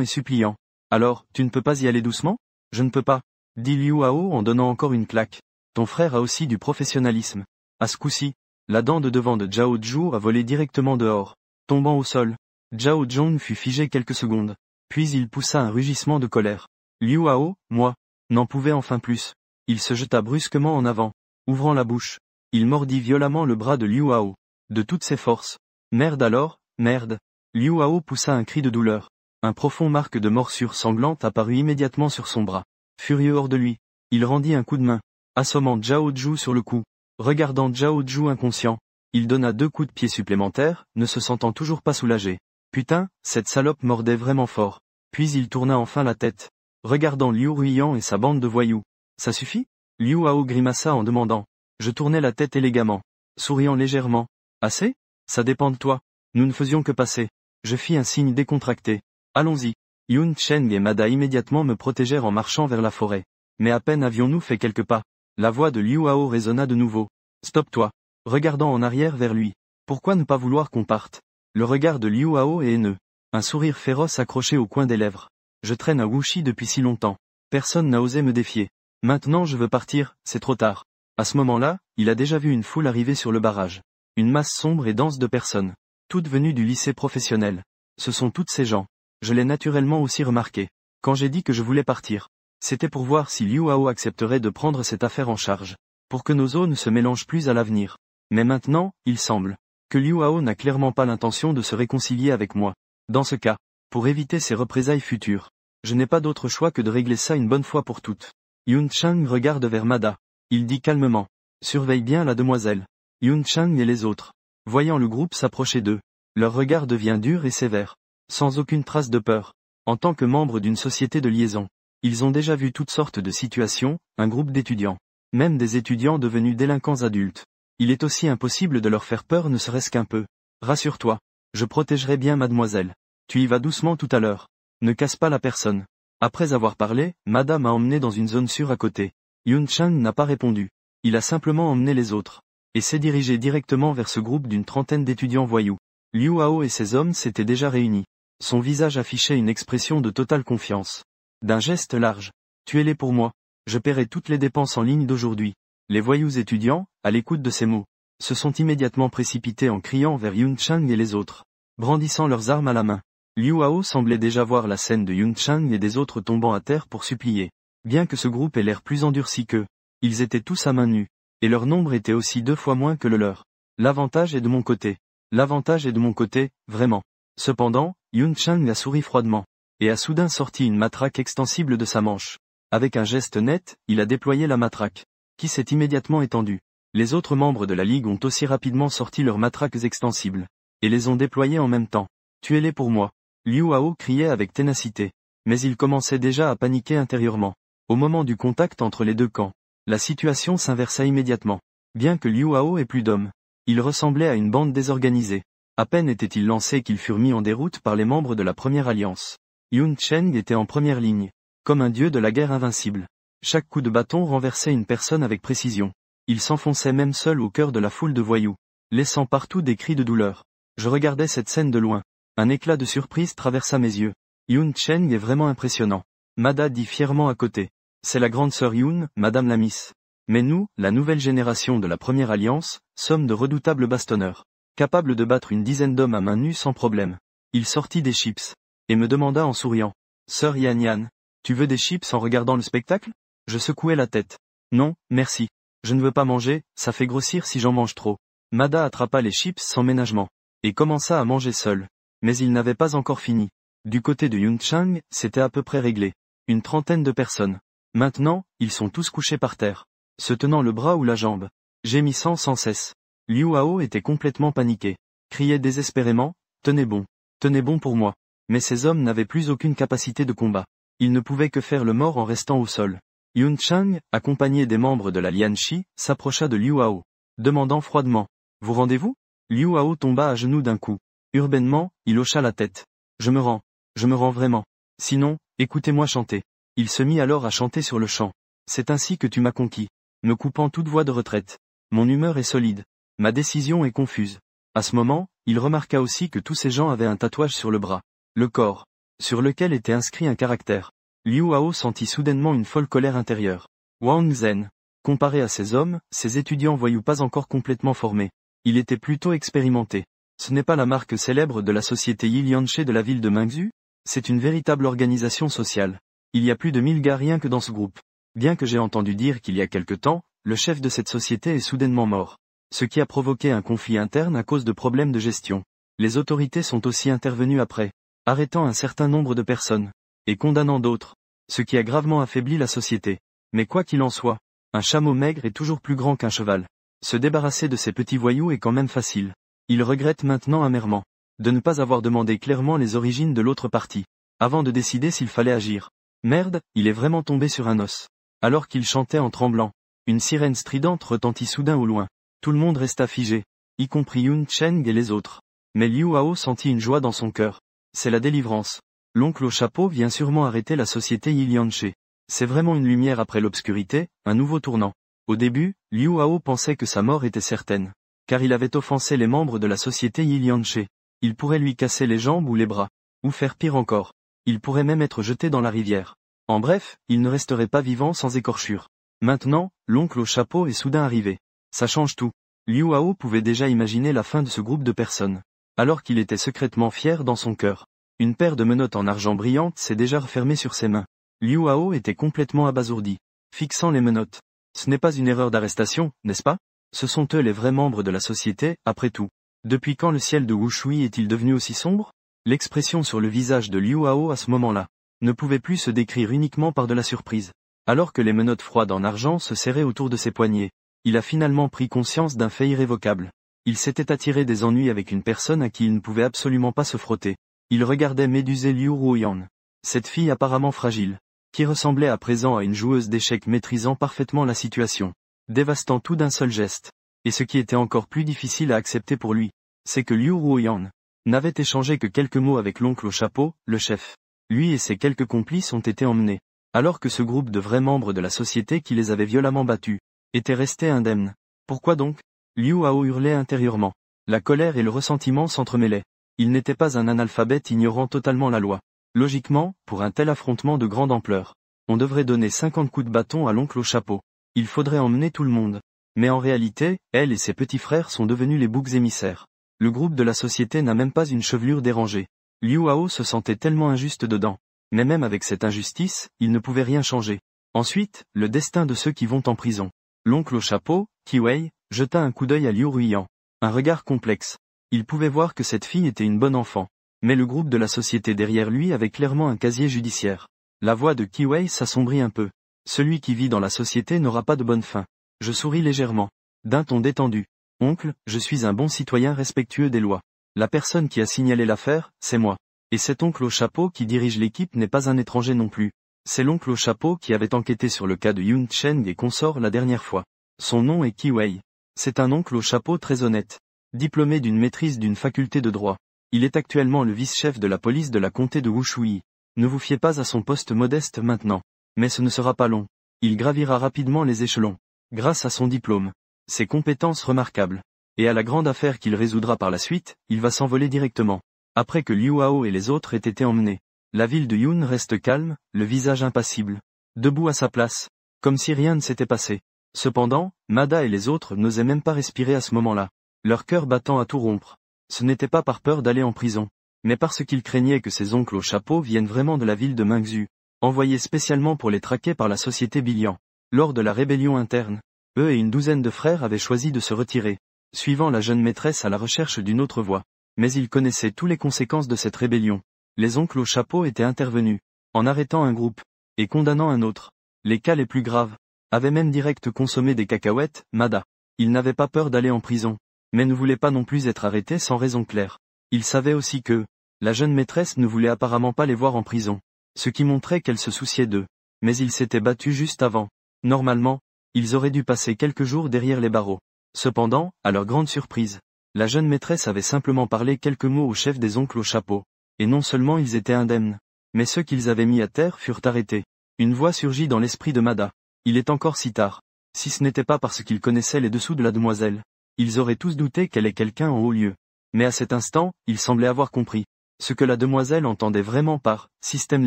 et suppliant. Alors, tu ne peux pas y aller doucement? Je ne peux pas, dit Liu Hao en donnant encore une claque. Ton frère a aussi du professionnalisme. À ce coup-ci, la dent de devant de Zhao Zhu a volé directement dehors, tombant au sol. Zhao Zhong fut figé quelques secondes, puis il poussa un rugissement de colère. Liu Hao, moi, n'en pouvait enfin plus. Il se jeta brusquement en avant, ouvrant la bouche. Il mordit violemment le bras de Liu Hao, de toutes ses forces. Merde alors, merde. Liu Hao poussa un cri de douleur. Un profond marque de morsure sanglante apparut immédiatement sur son bras. Furieux hors de lui, il rendit un coup de main, assommant Zhao Zhu sur le cou. Regardant Zhao Zhu inconscient, il donna 2 coups de pied supplémentaires, ne se sentant toujours pas soulagé. Putain, cette salope mordait vraiment fort. Puis il tourna enfin la tête, regardant Liu Ruiyan et sa bande de voyous. Ça suffit? Liu Hao grimaça en demandant. Je tournai la tête élégamment, souriant légèrement. Assez? Ça dépend de toi. Nous ne faisions que passer. Je fis un signe décontracté. Allons-y. Yun Cheng et Mada immédiatement me protégèrent en marchant vers la forêt. Mais à peine avions-nous fait quelques pas, la voix de Liu Hao résonna de nouveau. Stop-toi. Regardant en arrière vers lui. Pourquoi ne pas vouloir qu'on parte? Le regard de Liu Hao est haineux. Un sourire féroce accroché au coin des lèvres. Je traîne à Wuxi depuis si longtemps. Personne n'a osé me défier. Maintenant je veux partir, c'est trop tard. À ce moment-là, il a déjà vu une foule arriver sur le barrage. Une masse sombre et dense de personnes. Toutes venues du lycée professionnel. Ce sont toutes ces gens. Je l'ai naturellement aussi remarqué. Quand j'ai dit que je voulais partir, c'était pour voir si Liu Hao accepterait de prendre cette affaire en charge. Pour que nos eaux ne se mélangent plus à l'avenir. Mais maintenant, il semble que Liu Hao n'a clairement pas l'intention de se réconcilier avec moi. Dans ce cas, pour éviter ces représailles futures, je n'ai pas d'autre choix que de régler ça une bonne fois pour toutes. Yun Chang regarde vers Mada. Il dit calmement. Surveille bien la demoiselle. Yun Chang et les autres, voyant le groupe s'approcher d'eux, leur regard devient dur et sévère, sans aucune trace de peur. En tant que membre d'une société de liaison, ils ont déjà vu toutes sortes de situations, un groupe d'étudiants, même des étudiants devenus délinquants adultes. Il est aussi impossible de leur faire peur ne serait-ce qu'un peu. Rassure-toi, je protégerai bien mademoiselle. Tu y vas doucement tout à l'heure. Ne casse pas la personne. Après avoir parlé, Madame m'a emmené dans une zone sûre à côté. Yun Chang n'a pas répondu. Il a simplement emmené les autres, et s'est dirigé directement vers ce groupe d'une trentaine d'étudiants voyous. Liu Hao et ses hommes s'étaient déjà réunis. Son visage affichait une expression de totale confiance. D'un geste large. Tuez-les pour moi. Je paierai toutes les dépenses en ligne d'aujourd'hui. Les voyous étudiants, à l'écoute de ces mots, se sont immédiatement précipités en criant vers Yun Chang et les autres, brandissant leurs armes à la main. Liu Hao semblait déjà voir la scène de Yun Chang et des autres tombant à terre pour supplier. Bien que ce groupe ait l'air plus endurci qu'eux, ils étaient tous à main nue, et leur nombre était aussi 2 fois moins que le leur. L'avantage est de mon côté. L'avantage est de mon côté, vraiment. Cependant, Yun Chang a souri froidement, et a soudain sorti une matraque extensible de sa manche. Avec un geste net, il a déployé la matraque, qui s'est immédiatement étendue. Les autres membres de la Ligue ont aussi rapidement sorti leurs matraques extensibles, et les ont déployées en même temps. Tuez-les pour moi. Liu Hao criait avec ténacité, mais il commençait déjà à paniquer intérieurement. Au moment du contact entre les deux camps, la situation s'inversa immédiatement. Bien que Liu Hao ait plus d'hommes, il ressemblait à une bande désorganisée. À peine étaient-ils lancés qu'ils furent mis en déroute par les membres de la première alliance. Yun Cheng était en première ligne, comme un dieu de la guerre invincible. Chaque coup de bâton renversait une personne avec précision. Il s'enfonçait même seul au cœur de la foule de voyous, laissant partout des cris de douleur. Je regardais cette scène de loin. Un éclat de surprise traversa mes yeux. Yoon Cheng est vraiment impressionnant. Mada dit fièrement à côté. C'est la grande sœur Yoon, Madame la Miss. Mais nous, la nouvelle génération de la première alliance, sommes de redoutables bastonneurs, capables de battre une dizaine d'hommes à main nue sans problème. Il sortit des chips, et me demanda en souriant. Sœur Yan Yan, tu veux des chips en regardant le spectacle? Je secouai la tête. Non, merci. Je ne veux pas manger, ça fait grossir si j'en mange trop. Mada attrapa les chips sans ménagement, et commença à manger seul. Mais il n'avait pas encore fini. Du côté de Yoon Chang, c'était à peu près réglé. Une trentaine de personnes. Maintenant, ils sont tous couchés par terre, se tenant le bras ou la jambe, gémissant sans cesse. Liu Hao était complètement paniqué. Criait désespérément, tenez bon pour moi. Mais ces hommes n'avaient plus aucune capacité de combat. Ils ne pouvaient que faire le mort en restant au sol. Yoon Chang, accompagné des membres de la Lianchi, s'approcha de Liu Hao, demandant froidement. Vous rendez-vous? Liu Hao tomba à genoux d'un coup. Urbainement, il hocha la tête. Je me rends vraiment. Sinon, écoutez-moi chanter. Il se mit alors à chanter sur le champ. C'est ainsi que tu m'as conquis. Me coupant toute voie de retraite. Mon humeur est solide. Ma décision est confuse. À ce moment, il remarqua aussi que tous ces gens avaient un tatouage sur le bras. Le corps. Sur lequel était inscrit un caractère. Liu Hao sentit soudainement une folle colère intérieure. Wang Zhen. Comparé à ces hommes, ces étudiants voyous pas encore complètement formés. Il était plutôt expérimenté. Ce n'est pas la marque célèbre de la société Yilianche de la ville de Mingzhu? C'est une véritable organisation sociale. Il y a plus de 1000 gars rien que dans ce groupe. Bien que j'ai entendu dire qu'il y a quelque temps, le chef de cette société est soudainement mort. Ce qui a provoqué un conflit interne à cause de problèmes de gestion. Les autorités sont aussi intervenues après, arrêtant un certain nombre de personnes, et condamnant d'autres. Ce qui a gravement affaibli la société. Mais quoi qu'il en soit, un chameau maigre est toujours plus grand qu'un cheval. Se débarrasser de ces petits voyous est quand même facile. Il regrette maintenant amèrement de ne pas avoir demandé clairement les origines de l'autre partie, avant de décider s'il fallait agir. Merde, il est vraiment tombé sur un os. Alors qu'il chantait en tremblant, une sirène stridente retentit soudain au loin. Tout le monde resta figé, y compris Yoon Cheng et les autres. Mais Liu Hao sentit une joie dans son cœur. C'est la délivrance. L'oncle au chapeau vient sûrement arrêter la société Yilianche. C'est vraiment une lumière après l'obscurité, un nouveau tournant. Au début, Liu Hao pensait que sa mort était certaine, car il avait offensé les membres de la société Yilianche. Il pourrait lui casser les jambes ou les bras, ou faire pire encore. Il pourrait même être jeté dans la rivière. En bref, il ne resterait pas vivant sans écorchure. Maintenant, l'oncle au chapeau est soudain arrivé. Ça change tout. Liu Hao pouvait déjà imaginer la fin de ce groupe de personnes. Alors qu'il était secrètement fier dans son cœur. Une paire de menottes en argent brillante s'est déjà refermée sur ses mains. Liu Hao était complètement abasourdi, fixant les menottes. Ce n'est pas une erreur d'arrestation, n'est-ce pas? Ce sont eux les vrais membres de la société, après tout. Depuis quand le ciel de Wushui est-il devenu aussi sombre? L'expression sur le visage de Liu Hao à ce moment-là ne pouvait plus se décrire uniquement par de la surprise. Alors que les menottes froides en argent se serraient autour de ses poignets, il a finalement pris conscience d'un fait irrévocable. Il s'était attiré des ennuis avec une personne à qui il ne pouvait absolument pas se frotter. Il regardait méduser Liu Ruoyan. Cette fille apparemment fragile, qui ressemblait à présent à une joueuse d'échecs maîtrisant parfaitement la situation, dévastant tout d'un seul geste. Et ce qui était encore plus difficile à accepter pour lui, c'est que Liu Ruoyan n'avait échangé que quelques mots avec l'oncle au chapeau, le chef. Lui et ses quelques complices ont été emmenés, alors que ce groupe de vrais membres de la société qui les avait violemment battus, était resté indemne. Pourquoi donc? Liu Hao hurlait intérieurement. La colère et le ressentiment s'entremêlaient. Il n'était pas un analphabète ignorant totalement la loi. Logiquement, pour un tel affrontement de grande ampleur, on devrait donner 50 coups de bâton à l'oncle au chapeau. Il faudrait emmener tout le monde. Mais en réalité, elle et ses petits frères sont devenus les boucs émissaires. Le groupe de la société n'a même pas une chevelure dérangée. Liu Hao se sentait tellement injuste dedans. Mais même avec cette injustice, il ne pouvait rien changer. Ensuite, le destin de ceux qui vont en prison. L'oncle au chapeau, Kiwei, jeta un coup d'œil à Liu Ruiyan. Un regard complexe. Il pouvait voir que cette fille était une bonne enfant. Mais le groupe de la société derrière lui avait clairement un casier judiciaire. La voix de Kiwei s'assombrit un peu. Celui qui vit dans la société n'aura pas de bonne fin. Je souris légèrement. D'un ton détendu. Oncle, je suis un bon citoyen respectueux des lois. La personne qui a signalé l'affaire, c'est moi. Et cet oncle au chapeau qui dirige l'équipe n'est pas un étranger non plus. C'est l'oncle au chapeau qui avait enquêté sur le cas de Yoon Cheng et consorts la dernière fois. Son nom est Kiwei. C'est un oncle au chapeau très honnête. Diplômé d'une maîtrise d'une faculté de droit. Il est actuellement le vice-chef de la police de la comté de Wushui. Ne vous fiez pas à son poste modeste maintenant. Mais ce ne sera pas long. Il gravira rapidement les échelons. Grâce à son diplôme, ses compétences remarquables, et à la grande affaire qu'il résoudra par la suite, il va s'envoler directement. Après que Liu Hao et les autres aient été emmenés, la ville de Yun reste calme, le visage impassible, debout à sa place, comme si rien ne s'était passé. Cependant, Mada et les autres n'osaient même pas respirer à ce moment-là, leur cœur battant à tout rompre. Ce n'était pas par peur d'aller en prison, mais parce qu'ils craignaient que ces oncles au chapeau viennent vraiment de la ville de Mingzhu, envoyés spécialement pour les traquer par la société Bilian. Lors de la rébellion interne, eux et une douzaine de frères avaient choisi de se retirer, suivant la jeune maîtresse à la recherche d'une autre voie. Mais ils connaissaient toutes les conséquences de cette rébellion. Les oncles au chapeau étaient intervenus, en arrêtant un groupe, et condamnant un autre. Les cas les plus graves avaient même direct consommé des cacahuètes, Mada. Il n'avait pas peur d'aller en prison, mais ne voulait pas non plus être arrêté sans raison claire. Il savait aussi que la jeune maîtresse ne voulait apparemment pas les voir en prison, ce qui montrait qu'elle se souciait d'eux. Mais ils s'étaient battus juste avant. Normalement, ils auraient dû passer quelques jours derrière les barreaux. Cependant, à leur grande surprise, la jeune maîtresse avait simplement parlé quelques mots au chef des oncles au chapeau. Et non seulement ils étaient indemnes, mais ceux qu'ils avaient mis à terre furent arrêtés. Une voix surgit dans l'esprit de Mada. Il est encore si tard. Si ce n'était pas parce qu'ils connaissaient les dessous de la demoiselle, ils auraient tous douté qu'elle est quelqu'un en haut lieu. Mais à cet instant, il semblait avoir compris. Ce que la demoiselle entendait vraiment par « système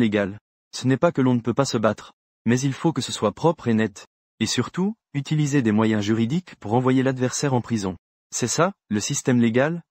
légal ». Ce n'est pas que l'on ne peut pas se battre, mais il faut que ce soit propre et net. Et surtout, utiliser des moyens juridiques pour envoyer l'adversaire en prison. C'est ça, le système légal?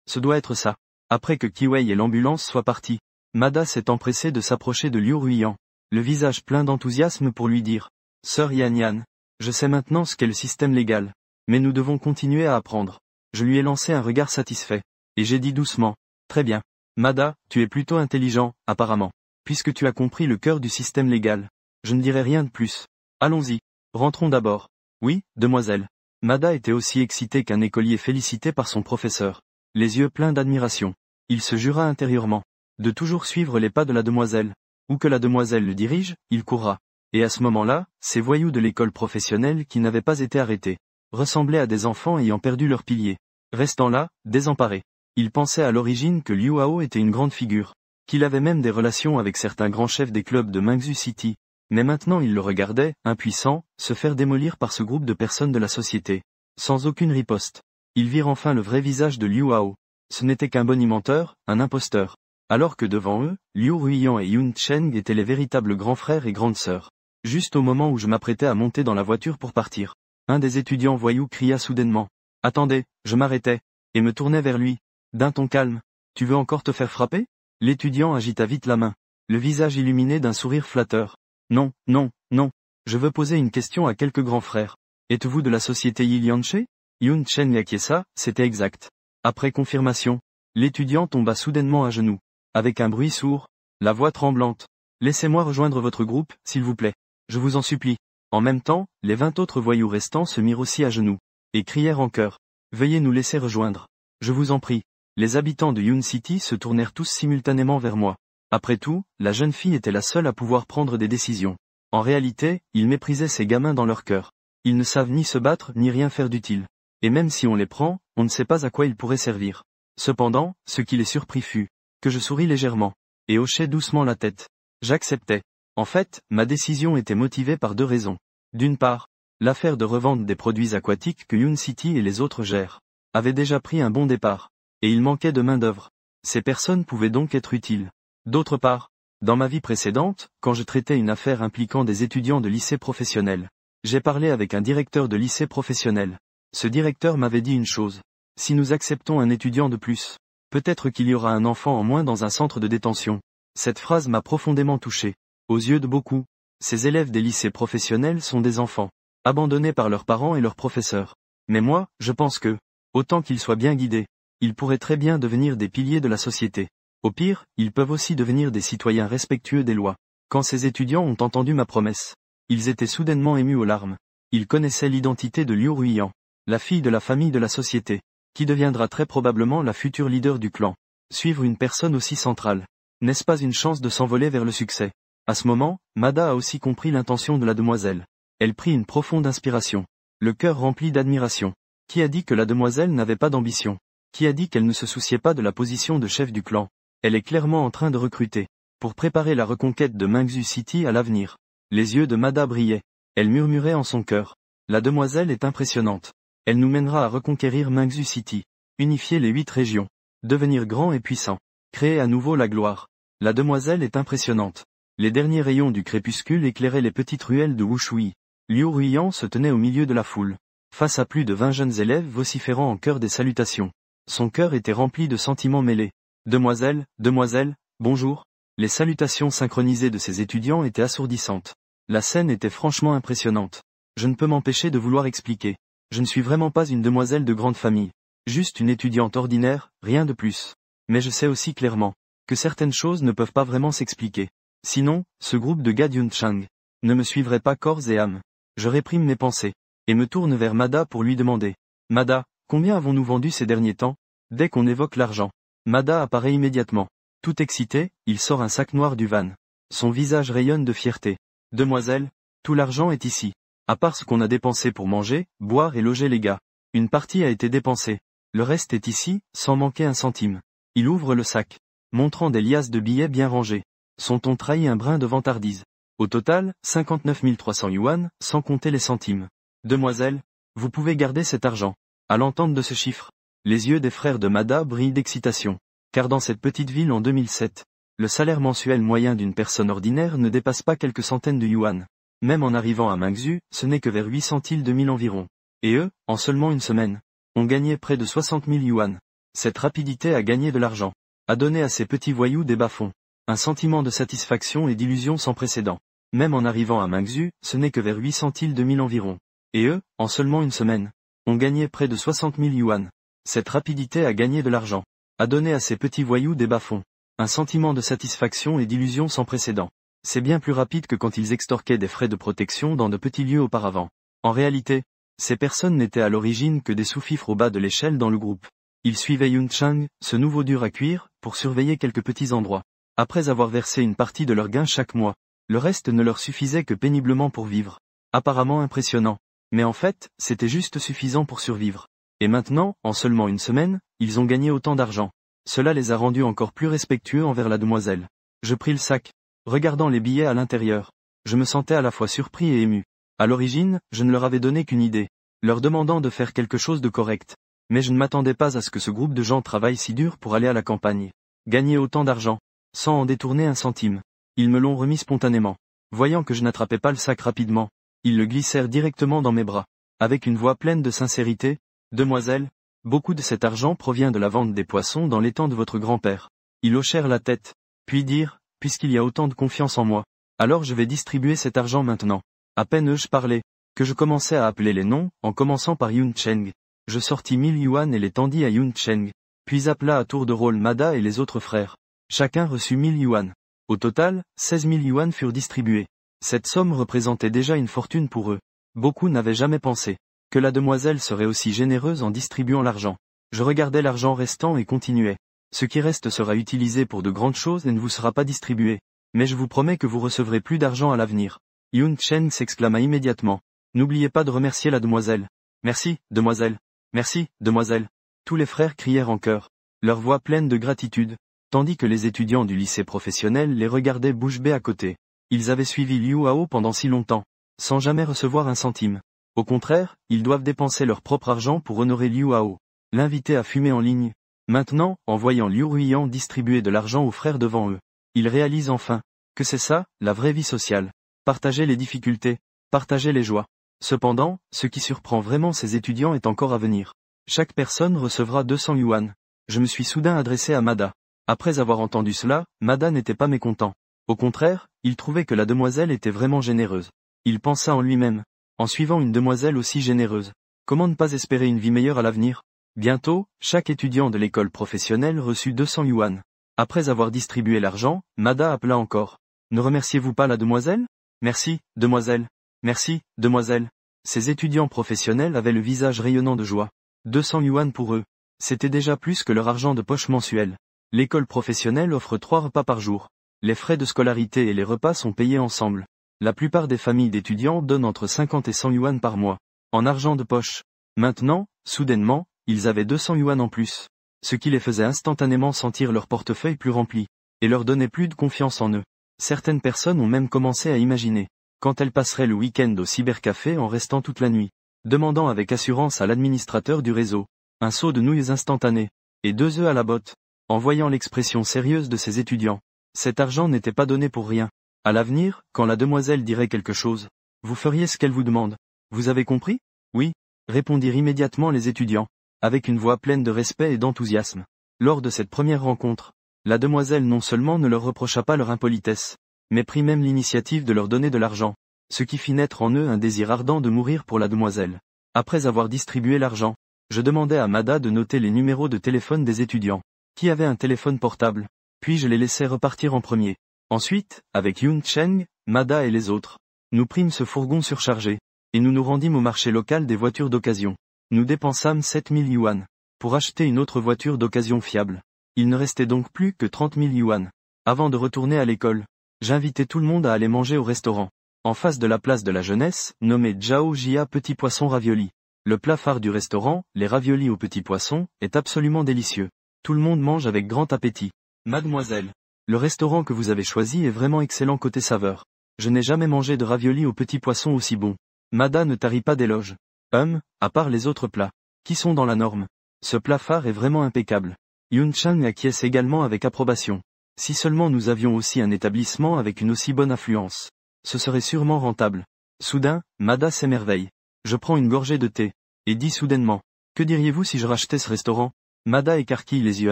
Ce doit être ça. Après que Kiwei et l'ambulance soient partis, Mada s'est empressé de s'approcher de Liu Ruiyan, le visage plein d'enthousiasme pour lui dire « Sœur Yan Yan, je sais maintenant ce qu'est le système légal, mais nous devons continuer à apprendre. » Je lui ai lancé un regard satisfait, et j'ai dit doucement « Très bien. Mada, tu es plutôt intelligent, apparemment, puisque tu as compris le cœur du système légal. Je ne dirai rien de plus. Allons-y, rentrons d'abord. » Oui, demoiselle. Mada était aussi excité qu'un écolier félicité par son professeur, les yeux pleins d'admiration. Il se jura intérieurement de toujours suivre les pas de la demoiselle. Où que la demoiselle le dirige, il courra. Et à ce moment-là, ces voyous de l'école professionnelle qui n'avaient pas été arrêtés ressemblaient à des enfants ayant perdu leur pilier. Restant là, désemparés. Il pensait à l'origine que Liu Hao était une grande figure, qu'il avait même des relations avec certains grands chefs des clubs de Mingzhu City. Mais maintenant il le regardait, impuissant, se faire démolir par ce groupe de personnes de la société, sans aucune riposte. Ils virent enfin le vrai visage de Liu Hao. Ce n'était qu'un bonimenteur, un imposteur. Alors que devant eux, Liu Ruiyan et Yun Cheng étaient les véritables grands frères et grandes sœurs. Juste au moment où je m'apprêtais à monter dans la voiture pour partir, un des étudiants voyous cria soudainement « Attendez !» Je m'arrêtai, et me tournai vers lui. D'un ton calme. « Tu veux encore te faire frapper ?» L'étudiant agita vite la main, le visage illuminé d'un sourire flatteur. « Non, non, non. Je veux poser une question à quelques grands frères. Êtes-vous de la société Yilianche ?» Yun Cheng acquiesça, c'était exact. Après confirmation, l'étudiant tomba soudainement à genoux. Avec un bruit sourd, la voix tremblante. « Laissez-moi rejoindre votre groupe, s'il vous plaît. Je vous en supplie. » En même temps, les 20 autres voyous restants se mirent aussi à genoux, et crièrent en chœur. « Veuillez nous laisser rejoindre. Je vous en prie. » Les habitants de Yun City se tournèrent tous simultanément vers moi. Après tout, la jeune fille était la seule à pouvoir prendre des décisions. En réalité, ils méprisaient ces gamins dans leur cœur. Ils ne savent ni se battre ni rien faire d'utile. Et même si on les prend, on ne sait pas à quoi ils pourraient servir. Cependant, ce qui les surprit fut que je souris légèrement, et hochai doucement la tête. J'acceptais. En fait, ma décision était motivée par deux raisons. D'une part, l'affaire de revente des produits aquatiques que Yun City et les autres gèrent avait déjà pris un bon départ, et il manquait de main-d'œuvre. Ces personnes pouvaient donc être utiles. D'autre part, dans ma vie précédente, quand je traitais une affaire impliquant des étudiants de lycée professionnel, j'ai parlé avec un directeur de lycée professionnel. Ce directeur m'avait dit une chose. Si nous acceptons un étudiant de plus, peut-être qu'il y aura un enfant en moins dans un centre de détention. Cette phrase m'a profondément touché. Aux yeux de beaucoup, ces élèves des lycées professionnels sont des enfants, abandonnés par leurs parents et leurs professeurs. Mais moi, je pense que, autant qu'ils soient bien guidés, ils pourraient très bien devenir des piliers de la société. Au pire, ils peuvent aussi devenir des citoyens respectueux des lois. Quand ces étudiants ont entendu ma promesse, ils étaient soudainement émus aux larmes. Ils connaissaient l'identité de Liu Ruiyan, la fille de la famille de la société, qui deviendra très probablement la future leader du clan. Suivre une personne aussi centrale, n'est-ce pas une chance de s'envoler vers le succès? À ce moment, Mada a aussi compris l'intention de la demoiselle. Elle prit une profonde inspiration, le cœur rempli d'admiration. Qui a dit que la demoiselle n'avait pas d'ambition? Qui a dit qu'elle ne se souciait pas de la position de chef du clan? Elle est clairement en train de recruter, pour préparer la reconquête de Mingzhu City à l'avenir. Les yeux de Mada brillaient. Elle murmurait en son cœur. La demoiselle est impressionnante. Elle nous mènera à reconquérir Mingzu City. Unifier les 8 régions. Devenir grand et puissant. Créer à nouveau la gloire. La demoiselle est impressionnante. Les derniers rayons du crépuscule éclairaient les petites ruelles de Wushui. Liu Ruiyan se tenait au milieu de la foule. Face à plus de 20 jeunes élèves vociférant en chœur des salutations. Son cœur était rempli de sentiments mêlés. Demoiselle, demoiselle, bonjour. Les salutations synchronisées de ses étudiants étaient assourdissantes. La scène était franchement impressionnante. Je ne peux m'empêcher de vouloir expliquer. Je ne suis vraiment pas une demoiselle de grande famille. Juste une étudiante ordinaire, rien de plus. Mais je sais aussi clairement que certaines choses ne peuvent pas vraiment s'expliquer. Sinon, ce groupe de gars d'Yunchang ne me suivrait pas corps et âme. Je réprime mes pensées et me tourne vers Mada pour lui demander. Mada, combien avons-nous vendu ces derniers temps? Dès qu'on évoque l'argent, Mada apparaît immédiatement. Tout excité, il sort un sac noir du van. Son visage rayonne de fierté. Demoiselle, tout l'argent est ici. À part ce qu'on a dépensé pour manger, boire et loger les gars. Une partie a été dépensée. Le reste est ici, sans manquer un centime. Il ouvre le sac, montrant des liasses de billets bien rangés. Son ton trahit un brin de vantardise. Au total, 59 300 yuan, sans compter les centimes. Demoiselle, vous pouvez garder cet argent. À l'entente de ce chiffre, les yeux des frères de Mada brillent d'excitation. Car dans cette petite ville en 2007, le salaire mensuel moyen d'une personne ordinaire ne dépasse pas quelques centaines de yuan. Même en arrivant à Mingzu, ce n'est que vers 800 000 environ. Et eux, en seulement une semaine, ont gagné près de 60 000 yuan. Cette rapidité à gagner de l'argent a donné à ces petits voyous des bas-fonds un sentiment de satisfaction et d'illusion sans précédent. Même en arrivant à Mingzu, ce n'est que vers 800 000 environ. Et eux, en seulement une semaine, ont gagné près de 60 000 yuan. Cette rapidité à gagner de l'argent a donné à ces petits voyous des bas-fonds un sentiment de satisfaction et d'illusion sans précédent. C'est bien plus rapide que quand ils extorquaient des frais de protection dans de petits lieux auparavant. En réalité, ces personnes n'étaient à l'origine que des sous-fifres au bas de l'échelle dans le groupe. Ils suivaient Yunchang, ce nouveau dur à cuire, pour surveiller quelques petits endroits. Après avoir versé une partie de leur gain chaque mois, le reste ne leur suffisait que péniblement pour vivre. Apparemment impressionnant. Mais en fait, c'était juste suffisant pour survivre. Et maintenant, en seulement une semaine, ils ont gagné autant d'argent. Cela les a rendus encore plus respectueux envers la demoiselle. Je pris le sac. Regardant les billets à l'intérieur, je me sentais à la fois surpris et ému. À l'origine, je ne leur avais donné qu'une idée, leur demandant de faire quelque chose de correct. Mais je ne m'attendais pas à ce que ce groupe de gens travaille si dur pour aller à la campagne. Gagner autant d'argent, sans en détourner un centime. Ils me l'ont remis spontanément. Voyant que je n'attrapais pas le sac rapidement, ils le glissèrent directement dans mes bras. Avec une voix pleine de sincérité, « Demoiselle, beaucoup de cet argent provient de la vente des poissons dans l'étang de votre grand-père. » Ils hochèrent la tête, puis dirent, « Puisqu'il y a autant de confiance en moi, alors je vais distribuer cet argent maintenant. » À peine je parlais, que je commençais à appeler les noms, en commençant par Yuncheng. Je sortis 1000 yuan et les tendis à Yuncheng, puis appela à tour de rôle Mada et les autres frères. Chacun reçut 1000 yuan. Au total, 16 000 yuan furent distribués. Cette somme représentait déjà une fortune pour eux. Beaucoup n'avaient jamais pensé que la demoiselle serait aussi généreuse en distribuant l'argent. Je regardais l'argent restant et continuais. Ce qui reste sera utilisé pour de grandes choses et ne vous sera pas distribué. Mais je vous promets que vous recevrez plus d'argent à l'avenir. Yuncheng s'exclama immédiatement. N'oubliez pas de remercier la demoiselle. Merci, demoiselle. Merci, demoiselle. Tous les frères crièrent en chœur, leur voix pleine de gratitude, tandis que les étudiants du lycée professionnel les regardaient bouche bée à côté. Ils avaient suivi Liu Hao pendant si longtemps, sans jamais recevoir un centime. Au contraire, ils doivent dépenser leur propre argent pour honorer Liu Hao, l'inviter à fumer en ligne. Maintenant, en voyant Liu Ruiyan distribuer de l'argent aux frères devant eux, ils réalisent enfin que c'est ça, la vraie vie sociale. Partager les difficultés, partager les joies. Cependant, ce qui surprend vraiment ces étudiants est encore à venir. Chaque personne recevra 200 yuan. Je me suis soudain adressé à Mada. Après avoir entendu cela, Mada n'était pas mécontent. Au contraire, il trouvait que la demoiselle était vraiment généreuse. Il pensa en lui-même. En suivant une demoiselle aussi généreuse, comment ne pas espérer une vie meilleure à l'avenir? Bientôt, chaque étudiant de l'école professionnelle reçut 200 yuan. Après avoir distribué l'argent, Mada appela encore. Ne remerciez-vous pas la demoiselle? Merci, demoiselle. Merci, demoiselle. Ces étudiants professionnels avaient le visage rayonnant de joie. 200 yuan pour eux. C'était déjà plus que leur argent de poche mensuel. L'école professionnelle offre 3 repas par jour. Les frais de scolarité et les repas sont payés ensemble. La plupart des familles d'étudiants donnent entre 50 et 100 yuan par mois, en argent de poche. Maintenant, soudainement, ils avaient 200 yuan en plus. Ce qui les faisait instantanément sentir leur portefeuille plus rempli, et leur donnait plus de confiance en eux. Certaines personnes ont même commencé à imaginer quand elle passerait le week-end au cybercafé en restant toute la nuit, demandant avec assurance à l'administrateur du réseau, un seau de nouilles instantané, et 2 œufs à la botte, en voyant l'expression sérieuse de ses étudiants. Cet argent n'était pas donné pour rien. À l'avenir, quand la demoiselle dirait quelque chose, vous feriez ce qu'elle vous demande. Vous avez compris? Oui, répondirent immédiatement les étudiants, avec une voix pleine de respect et d'enthousiasme. Lors de cette première rencontre, la demoiselle non seulement ne leur reprocha pas leur impolitesse, mais prit même l'initiative de leur donner de l'argent, ce qui fit naître en eux un désir ardent de mourir pour la demoiselle. Après avoir distribué l'argent, je demandai à Mada de noter les numéros de téléphone des étudiants, qui avaient un téléphone portable, puis je les laissai repartir en premier. Ensuite, avec Yun Cheng, Mada et les autres, nous prîmes ce fourgon surchargé, et nous nous rendîmes au marché local des voitures d'occasion. Nous dépensâmes 7000 yuan, pour acheter une autre voiture d'occasion fiable. Il ne restait donc plus que 30 000 yuan. Avant de retourner à l'école, j'invitai tout le monde à aller manger au restaurant, en face de la place de la jeunesse, nommé Zhao Jia Petit Poisson Ravioli. Le plat phare du restaurant, les raviolis au petit poisson, est absolument délicieux. Tout le monde mange avec grand appétit. Mademoiselle, le restaurant que vous avez choisi est vraiment excellent côté saveur. Je n'ai jamais mangé de raviolis au petit poisson aussi bon. Mada ne tarit pas d'éloges. À part les autres plats, qui sont dans la norme. Ce plat phare est vraiment impeccable. Yun Chang acquiesce également avec approbation. Si seulement nous avions aussi un établissement avec une aussi bonne affluence, ce serait sûrement rentable. Soudain, Mada s'émerveille. Je prends une gorgée de thé, et dis soudainement, que diriez-vous si je rachetais ce restaurant? Mada écarquille les yeux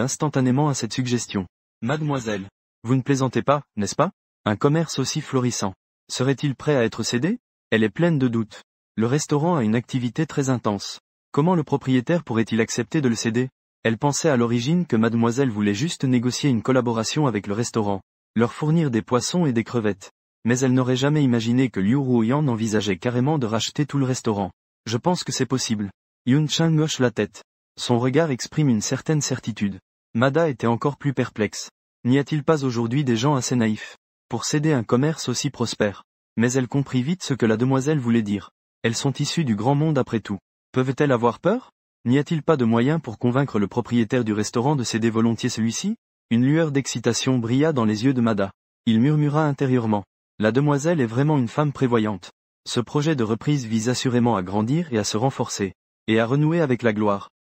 instantanément à cette suggestion. Mademoiselle, vous ne plaisantez pas, n'est-ce pas? Un commerce aussi florissant, serait-il prêt à être cédé? Elle est pleine de doutes. Le restaurant a une activité très intense. Comment le propriétaire pourrait-il accepter de le céder? Elle pensait à l'origine que mademoiselle voulait juste négocier une collaboration avec le restaurant, leur fournir des poissons et des crevettes. Mais elle n'aurait jamais imaginé que Liu Ruoyan envisageait carrément de racheter tout le restaurant. Je pense que c'est possible. Yun Chang hoche la tête. Son regard exprime une certaine certitude. Mada était encore plus perplexe. N'y a-t-il pas aujourd'hui des gens assez naïfs pour céder un commerce aussi prospère? Mais elle comprit vite ce que la demoiselle voulait dire. Elles sont issues du grand monde après tout. Peuvent-elles avoir peur? N'y a-t-il pas de moyen pour convaincre le propriétaire du restaurant de céder volontiers celui-ci? Une lueur d'excitation brilla dans les yeux de Mada. Il murmura intérieurement. La demoiselle est vraiment une femme prévoyante. Ce projet de reprise vise assurément à grandir et à se renforcer, et à renouer avec la gloire.